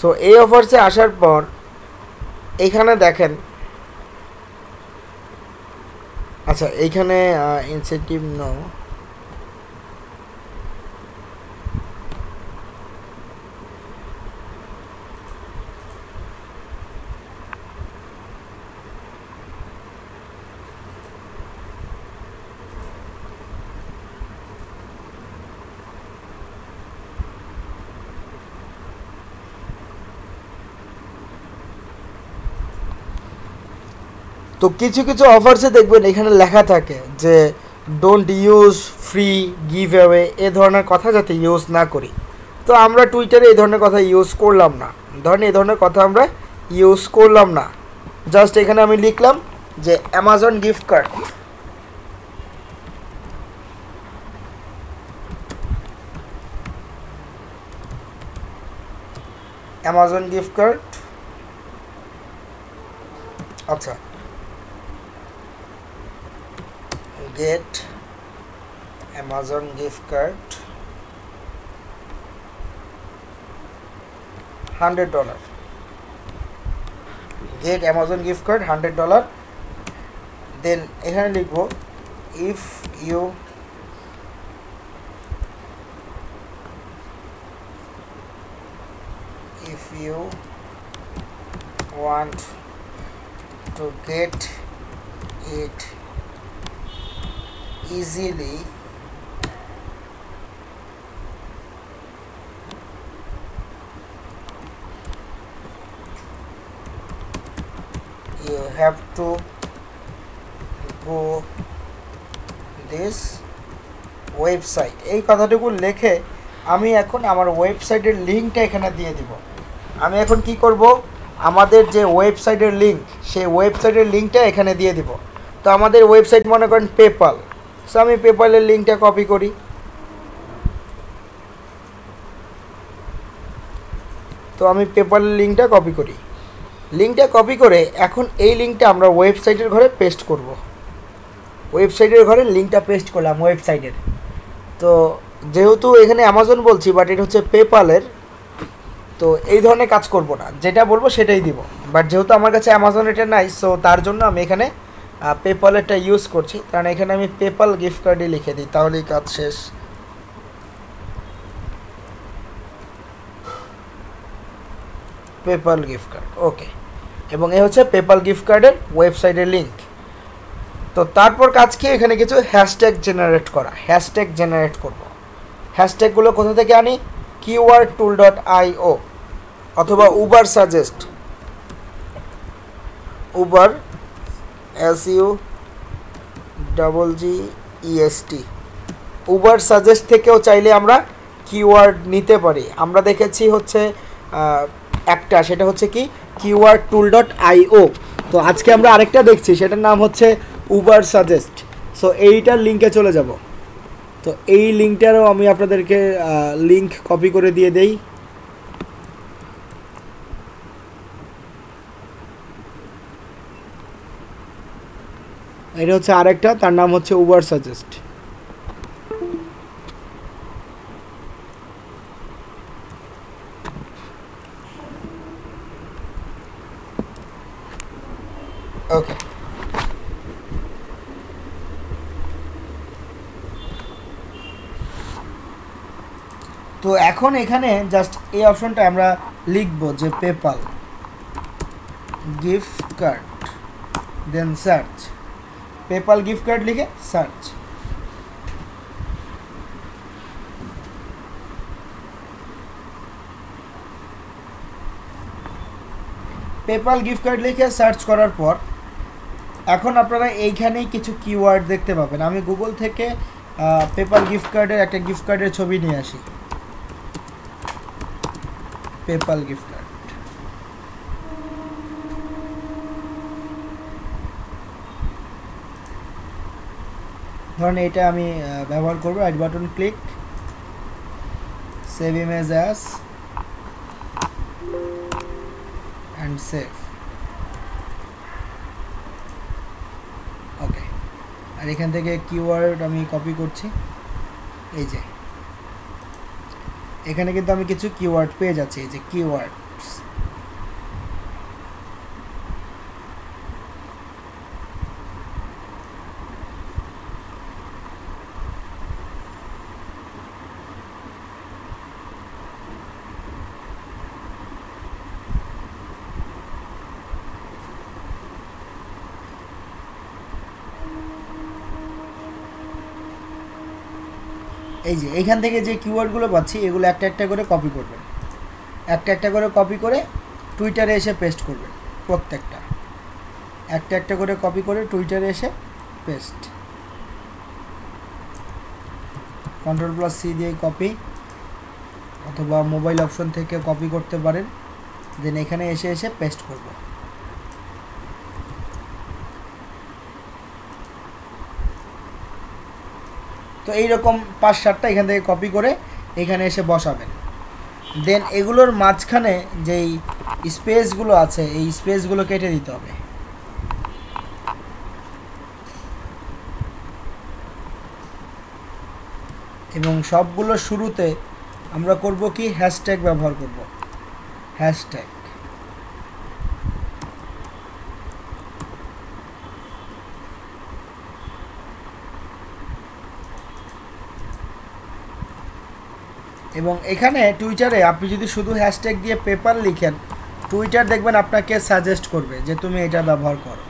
সো এই অফারসে আসার পর এইখানে দেখেন, আচ্ছা এইখানে ইনসেন্টিভ নো, তো কিছু কিছু অফার্সে দেখবেন এখানে লেখা থাকে যে don't use free giveaway, এ ধরনের কথা যাতে ইউজ না করি। তো আমরা টুইটারে এই ধরনের কথা ইউজ করলাম না, ধরেন এই ধরনের কথা আমরা ইউজ করলাম না। জাস্ট এখানে আমি লিখলাম যে Amazon gift card, Amazon gift card. আচ্ছা, get Amazon gift card $100, get Amazon gift card $100, then এখানে লিখব if you want to get it easily, you have to go this website। এই কথাটুকু লিখে আমি এখন আমার ওয়েবসাইটের লিঙ্কটা এখানে দিয়ে দিব। আমি এখন কি করব, আমাদের যে ওয়েবসাইটের লিঙ্ক, সেই ওয়েবসাইটের লিঙ্কটা এখানে দিয়ে দিব। তো আমাদের ওয়েবসাইট মনে করেন পেপাল, সো আমি পেপালের লিঙ্কটা কপি করি। তো আমি পেপালের লিঙ্কটা কপি করি। লিঙ্কটা কপি করে এখন এই লিঙ্কটা আমরা ওয়েবসাইটের ঘরে পেস্ট করব। ওয়েবসাইটের ঘরে লিঙ্কটা পেস্ট করলাম ওয়েবসাইটের। তো যেহেতু এখানে অ্যামাজন বলছি, বাট এটা হচ্ছে পেপালের, তো এই ধরনের কাজ করব না, যেটা বলবো সেটাই দিব। বাট যেহেতু আমার কাছে অ্যামাজন এটা নাই, সো তার জন্য আমি এখানে পেপালেরটা ইউজ করছি। কারণ এখানে আমি পেপাল গিফট কার্ডই লিখে দিই, তাহলেই কাজ শেষ। পেপাল গিফট কার্ড, ওকে। এবং এই হচ্ছে পেপাল গিফট কার্ডের ওয়েবসাইটের লিঙ্ক। তো তারপর কাজ কি, এখানে কিছু হ্যাশট্যাগ জেনারেট করা। হ্যাশট্যাগ জেনারেট করব। হ্যাশট্যাগুলো কোথা থেকে আনি? keywordtool.io অথবা Uber suggest, Uber SUGGEST, Uber suggest থেকেও চাইলে আমরা কিওয়ার্ড নিতে পারি। আমরা দেখেছি হচ্ছে একটা, সেটা হচ্ছে কি keywordtool.io। তো আজকে আমরা আরেকটা দেখছি, সেটার নাম হচ্ছে উবার সাজেস্ট। সো এইটার লিঙ্কে চলে যাব। তো এই লিঙ্কটারও আমি আপনাদেরকে লিঙ্ক কপি করে দিয়ে দেই। এটা হচ্ছে আরেকটা, তার নাম হচ্ছে উবার সাজেস্ট। ওকে, তো এখন এখানে জাস্ট এই অপশনটা আমরা লিখব যে পেপাল গিফট কার্ড, দেন সার্চ। পেপাল গিফট কার্ড লিখে সার্চ। পেপাল গিফট কার্ড লিখে সার্চ করার পর এখন আপনারা এইখানেই কিছু কিওয়ার্ড দেখতে পাবেন। আমি গুগল থেকে পেপাল গিফট কার্ডের একটা গিফট কার্ডের ছবি নিয়ে আসি। পেপাল গিফট কার্ড, ধরুন এটা আমি ব্যবহার করব। Right button click, save image as and save. Okay, আর এখান থেকে কিওয়ার্ড আমি কপি করছি। এই যে এখানে কিন্তু আমি কিছু কিওয়ার্ড পেয়ে যাচ্ছি। এই যে কিওয়ার্ডস, এই যে এখান থেকে যে কিওয়ার্ডগুলো পাচ্ছি এগুলো একটা একটা করে কপি করবেন। একটা একটা করে কপি করে টুইটারে এসে পেস্ট করবেন। প্রত্যেকটা একটা একটা করে কপি করে টুইটারে এসে পেস্ট। Ctrl+C দিয়ে কপি, অথবা মোবাইল অপশন থেকে কপি করতে পারেন। দেন এখানে এসে এসে পেস্ট করব। তো এইরকম 5-7টা এখান থেকে কপি করে এখানে এসে বসাবেন। দেন এগুলোর মাঝখানে যেই স্পেসগুলো আছে এই স্পেসগুলো কেটে দিতে হবে। এবং সবগুলো শুরুতে আমরা করব কি, হ্যাশট্যাগ ব্যবহার করব। হ্যাশট্যাগ, এবং এখানে টুইটারে আপনি যদি শুধু হ্যাশট্যাগ দিয়ে পেপাল লিখেন, টুইটার দেখবেন আপনাকে সাজেস্ট করবে যে তুমি এটা ব্যবহার করো।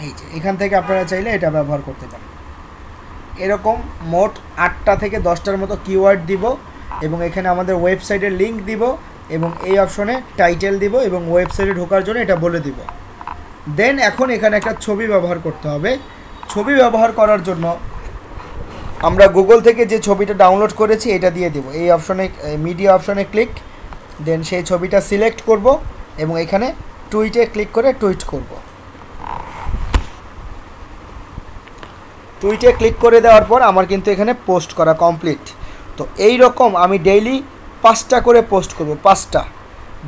এই যে এখান থেকে আপনারা চাইলে এটা ব্যবহার করতে পারেন। এরকম মোট 8টা থেকে 10টার মতো কিওয়ার্ড দিব, এবং এখানে আমাদের ওয়েবসাইটের লিঙ্ক দিব, এবং এই অপশনে টাইটেল দিব, এবং ওয়েবসাইটে ঢোকার জন্য এটা বলে দিব। দেন এখন এখানে একটা ছবি ব্যবহার করতে হবে। ছবি ব্যবহার করার জন্য আমরা গুগল থেকে যে ছবিটা ডাউনলোড করেছি এটা দিয়ে দেব। এই অপশনে, মিডিয়া অপশনে ক্লিক, দেন সেই ছবিটা সিলেক্ট করব, এবং এখানে টুইটে ক্লিক করে টুইট করব। টুইটে ক্লিক করে দেওয়ার পর আমার কিন্তু এখানে পোস্ট করা কমপ্লিট। তো এই রকম আমি ডেইলি 5টা করে পোস্ট করব, 5টা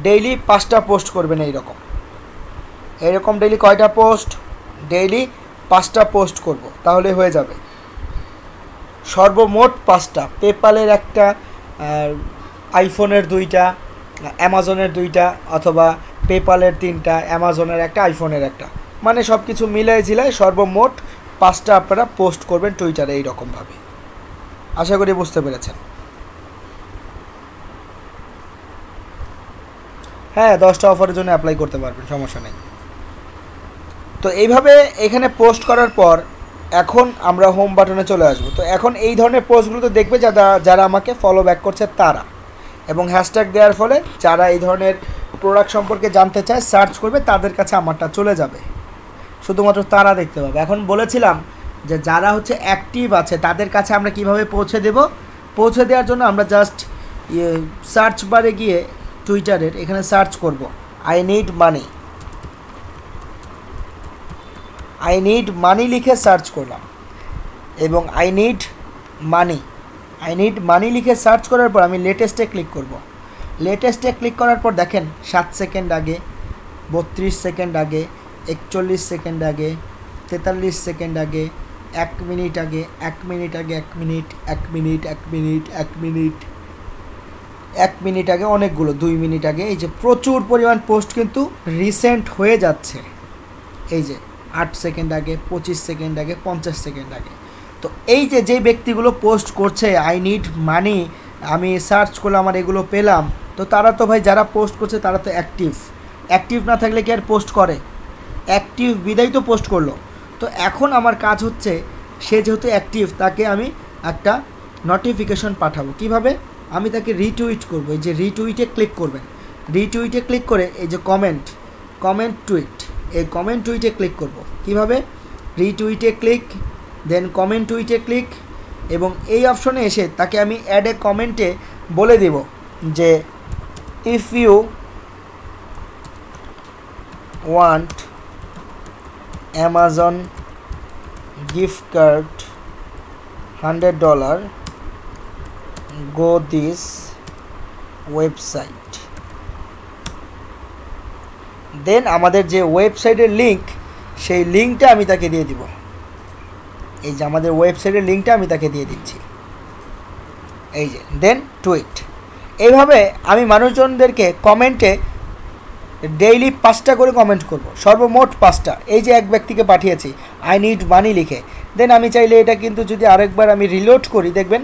ডেইলি 5টা পোস্ট করবেন। এইরকম ডেইলি কয়টা পোস্ট? ডেইলি 5টা পোস্ট করব, তাহলে হয়ে যাবে। সর্বমোট 5টা, পেপ্যালের একটা, আইফোনের 2টা, অ্যামাজনের 2টা, অথবা পেপ্যালের 3টা, অ্যামাজনের একটা, আইফোনের একটা, মানে সব কিছু মিলাই ঝিলাই সর্বমোট 5টা আপনারা পোস্ট করবেন টুইটারে এইরকমভাবে। আশা করি বুঝতে পেরেছেন। হ্যাঁ, 10টা অফারের জন্য অ্যাপ্লাই করতে পারবেন, সমস্যা নেই। তো এইভাবে এখানে পোস্ট করার পর এখন আমরা হোম বাটনে চলে আসবো। তো এখন এই ধরনের পোস্টগুলো তো দেখবে যারা আমাকে ফলো ব্যাক করছে তারা, এবং হ্যাশট্যাগ দেওয়ার ফলে যারা এই ধরনের প্রোডাক্ট সম্পর্কে জানতে চায় সার্চ করবে, তাদের কাছে আমারটা চলে যাবে, শুধুমাত্র তারা দেখতে পাবে। এখন বলেছিলাম যে যারা হচ্ছে অ্যাক্টিভ আছে তাদের কাছে আমরা কিভাবে পৌঁছে দেব। পৌঁছে দেওয়ার জন্য আমরা জাস্ট সার্চ বারে গিয়ে টুইটারের এখানে সার্চ করব আই নিড মানি লিখে সার্চ করলাম, এবং আই নিড মানি লিখে সার্চ করার পর আমি লেটেস্টে ক্লিক করব। লেটেস্টে ক্লিক করার পর দেখেন 7 সেকেন্ড আগে, 32 সেকেন্ড আগে, 41 সেকেন্ড আগে, 43 সেকেন্ড আগে, 1 মিনিট আগে, 1 মিনিট আগে, 1 minute, 1 minute, 1 minute, 1 minute, 1 minute আগে, অনেকগুলো 2 মিনিট আগে। এই যে প্রচুর পরিমাণ পোস্ট কিন্তু রিসেন্ট হয়ে যাচ্ছে। এই যে 8 সেকেন্ড আগে, 25 সেকেন্ড আগে, 50 সেকেন্ড আগে। তো এই যে ব্যক্তিগুলো পোস্ট করছে আই নিড মানি, আমি সার্চ করলাম আমার এগুলো পেলাম, তো তারা তো ভাই যারা পোস্ট করছে তারা তো অ্যাক্টিভ না থাকলে কি আর পোস্ট করে? অ্যাক্টিভ বিদায় তো পোস্ট করলো। তো এখন আমার কাজ হচ্ছে সে যেহেতু অ্যাক্টিভ তাকে আমি একটা নোটিফিকেশন পাঠাবো। কিভাবে? আমি তাকে রিটুইট করব। এই যে রিটুইটে ক্লিক করবেন, রিটুইটে ক্লিক করে এই যে কমেন্ট টুইট, এই কমেন্ট টুইটে ক্লিক করব। কিভাবে? রিটুইটে ক্লিক, দেন কমেন্ট টুইটে ক্লিক, এবং এই অপশনে এসে তাকে আমি অ্যাড এ কমেন্টে বলে দেব যে if you want Amazon gift card $100 go this website, then আমাদের যে ওয়েবসাইটের লিঙ্ক সেই লিঙ্কটা আমি তাকে দিয়ে দিব। এই যে আমাদের ওয়েবসাইটের লিঙ্কটা আমি তাকে দিয়ে দিচ্ছি, এই যে দেন টুইট। এইভাবে আমি মানুষজনদেরকে কমেন্টে ডেইলি 5টা করে কমেন্ট করব, সর্বমোট 5টা। এই যে এক ব্যক্তিকে পাঠিয়েছি আই নিড মানি লিখে, দেন আমি চাইলে এটা কিন্তু যদি আরেকবার আমি রিলোড করি দেখবেন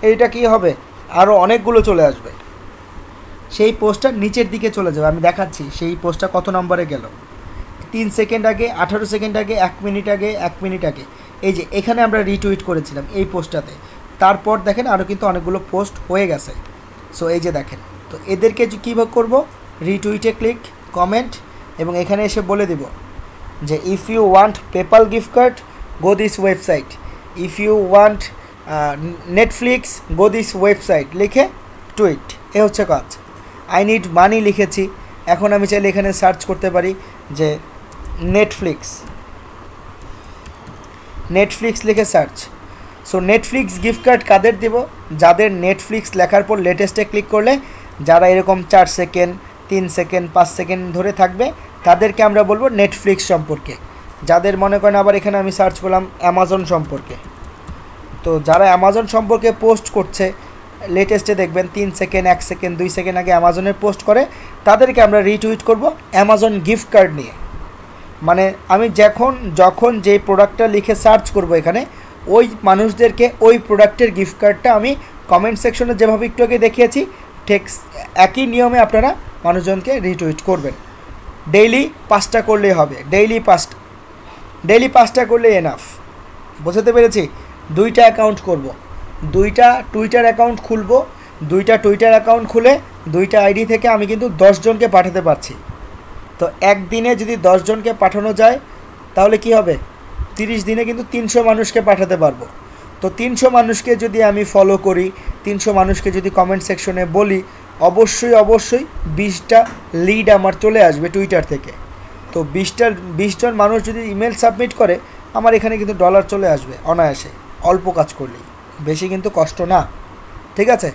এইটা কি হবে, আরও অনেকগুলো চলে আসবে। সেই পোস্টটা নিচের দিকে চলে যাবে। আমি দেখাচ্ছি সেই পোস্টটা কত নম্বরে গেল। 3 সেকেন্ড আগে, 18 সেকেন্ড আগে, 1 মিনিট আগে, 1 মিনিট আগে। এই যে এখানে আমরা রিটুইট করেছিলাম এই পোস্টটাতে, তারপর দেখেন আরও কিন্তু অনেকগুলো পোস্ট হয়ে গেছে। সো এই যে দেখেন, তো এদেরকে কীভাবে করব? রিটুইটে ক্লিক, কমেন্ট, এবং এখানে এসে বলে দেব যে if you want PayPal gift card go this website, if you want Netflix go this website লিখে টুইট। এ হচ্ছে কাজ। আই নিড মানি লিখেছি, এখন আমি চাইলে এখানে সার্চ করতে পারি যে নেটফ্লিক্স লিখে search. So Netflix gift card কাদের দেব? যাদের নেটফ্লিক্স লেখার পর লেটেস্টে ক্লিক করলে যারা এরকম 4 সেকেন্ড, 3 সেকেন্ড, 5 সেকেন্ড ধরে থাকবে তাদেরকে আমরা বলবো নেটফ্লিক্স সম্পর্কে। যাদের মনে করেন আবার এখানে আমি সার্চ করলাম অ্যামাজন সম্পর্কে, তো যারা অ্যামাজন সম্পর্কে পোস্ট করছে লেটেস্টে দেখবেন 3 সেকেন্ড, 1 সেকেন্ড, 2 সেকেন্ড আগে অ্যামাজনের পোস্ট করে, তাদেরকে আমরা রিটুইট করব অ্যামাজন গিফট কার্ড নিয়ে। মানে আমি যখন যে প্রোডাক্টটা লিখে সার্চ করব এখানে, ওই মানুষদেরকে ওই প্রোডাক্টের গিফট কার্ডটা আমি কমেন্ট সেকশনে যেভাবে একটু আগে দেখিয়েছি ঠিক একই নিয়মে আপনারা মানুষজনকে রিটুইট করবেন। ডেইলি 5টা করলেই হবে, ডেইলি 5টা করলেই এনাফ। বোঝাতে পেরেছি? 2টা অ্যাকাউন্ট করব, 2টা টুইটার অ্যাকাউন্ট খুলব, 2টা টুইটার অ্যাকাউন্ট খুলে 2টা আইডি থেকে আমি কিন্তু 10 জনকে পাঠাতে পারছি। তো একদিনে যদি 10 জনকে পাঠানো যায় তাহলে কি হবে? 30 দিনে কিন্তু 300 মানুষকে পাঠাতে পারবো। তো 300 মানুষকে যদি আমি ফলো করি, 300 মানুষকে যদি কমেন্ট সেকশনে বলি অবশ্যই অবশ্যই 20টা লিড আমার চলে আসবে টুইটার থেকে। তো 20 জন মানুষ যদি ইমেল সাবমিট করে আমার এখানে কিন্তু ডলার চলে আসবে অনায়াসে, অল্প কাজ করলেই, বেশি কিন্তু কষ্ট না, ঠিক আছে?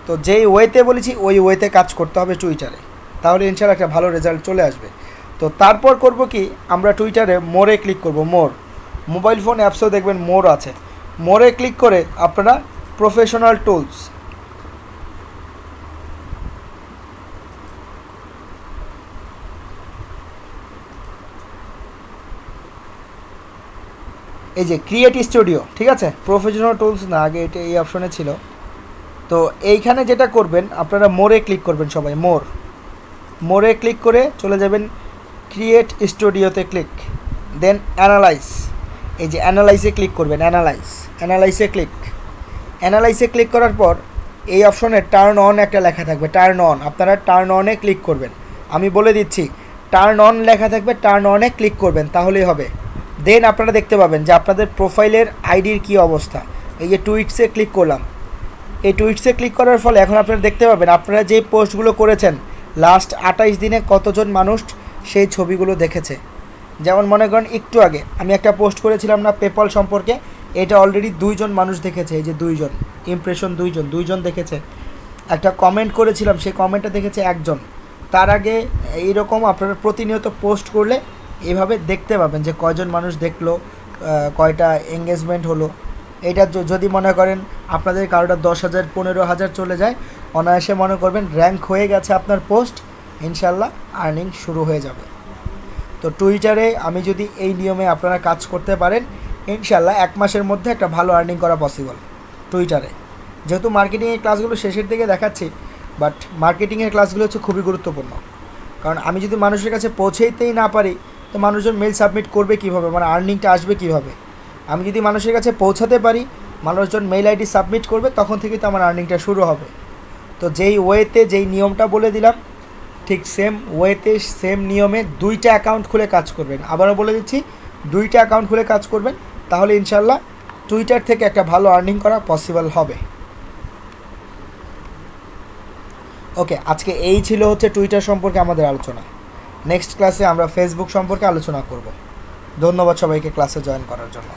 তো যেই ওয়েতে বলেছি ওই ওয়েতে কাজ করতে হবে টুইটারে, তাহলে ইনশাআল্লাহ একটা ভালো রেজাল্ট চলে আসবে। তো তারপর করব কি, আমরা টুইটারে মোরে ক্লিক করব। মোর মোবাইল ফোন অ্যাপসেও দেখবেন মোর আছে। মোরে ক্লিক করে আপনারা প্রফেশনাল টুলস, এই যে ক্রিয়েট স্টুডিও, ঠিক আছে, প্রফেশনাল টুলস না, আগে এটা এই অপশনে ছিল। তো এইখানে যেটা করবেন আপনারা মোরে ক্লিক করবেন সবাই, মোরে ক্লিক করে চলে যাবেন ক্রিয়েট স্টুডিওতে ক্লিক, দেন অ্যানালাইজ, এই যে অ্যানালাইসে ক্লিক করবেন, অ্যানালাইসে ক্লিক করার পর এই অপশনে টার্ন অন একটা লেখা থাকবে, টার্ন অন, আপনারা টার্ন অনে ক্লিক করবেন। আমি বলে দিচ্ছি, টার্ন অন লেখা থাকবে, টার্ন অনে ক্লিক করবেন, তাহলেই হবে। দেন আপনারা দেখতে পাবেন যে আপনাদের প্রোফাইলের আইডির কী অবস্থা। এই যে টুইটসে ক্লিক করলাম, এই টুইটসে ক্লিক করার ফলে এখন আপনারা দেখতে পাবেন আপনারা যে পোস্টগুলো করেছেন লাস্ট 28 দিনে কতজন মানুষ সেই ছবিগুলো দেখেছে। যেমন মনে করেন একটু আগে আমি একটা পোস্ট করেছিলাম না পেপল সম্পর্কে, এটা অলরেডি 2 জন মানুষ দেখেছে, এই যে 2 জন ইমপ্রেশন, 2 জন দেখেছে। একটা কমেন্ট করেছিলাম, সেই কমেন্টটা দেখেছে 1 জন। তার আগে এইরকম আপনারা প্রতিনিয়ত পোস্ট করলে এইভাবে দেখতে পাবেন যে কয়জন মানুষ দেখলো, কয়টা এঙ্গেজমেন্ট হলো। এটা যদি মনে করেন আপনাদের কারোটা 10,000 15,000 চলে যায়, অনায়াসে মনে করবেন র্যাঙ্ক হয়ে গেছে আপনার পোস্ট, ইনশাল্লাহ আর্নিং শুরু হয়ে যাবে। তো টুইটারে আমি যদি এই নিয়মে আপনারা কাজ করতে পারেন, ইনশাল্লাহ 1 মাসের মধ্যে একটা ভালো আর্নিং করা পসিবল টুইটারে। যেহেতু মার্কেটিংয়ের ক্লাসগুলো শেষের দিকে দেখাচ্ছি, বাট মার্কেটিংয়ের ক্লাসগুলো হচ্ছে খুবই গুরুত্বপূর্ণ। কারণ আমি যদি মানুষের কাছে পৌঁছেইতেই না পারি, তো মানুষজন মেল সাবমিট করবে কীভাবে, মানে আর্নিংটা আসবে কীভাবে? আমি যদি মানুষের কাছে পৌঁছাতে পারি, মানুষজন মেল আইডি সাবমিট করবে, তখন থেকেই তো আমার আর্নিংটা শুরু হবে। তো যেই ওয়েতে যেই নিয়মটা বলে দিলাম, ঠিক সেম ওয়েতে সেম নিয়মে 2টা অ্যাকাউন্ট খুলে কাজ করবেন। আবারও বলে দিচ্ছি, 2টা অ্যাকাউন্ট খুলে কাজ করবেন, তাহলে ইনশাল্লাহ টুইটার থেকে একটা ভালো আর্নিং করা পসিবল হবে। ওকে, আজকে এই ছিল হচ্ছে টুইটার সম্পর্কে আমাদের আলোচনা। নেক্সট ক্লাসে আমরা ফেসবুক সম্পর্কে আলোচনা করব। ধন্যবাদ সবাইকে ক্লাসে জয়েন করার জন্য।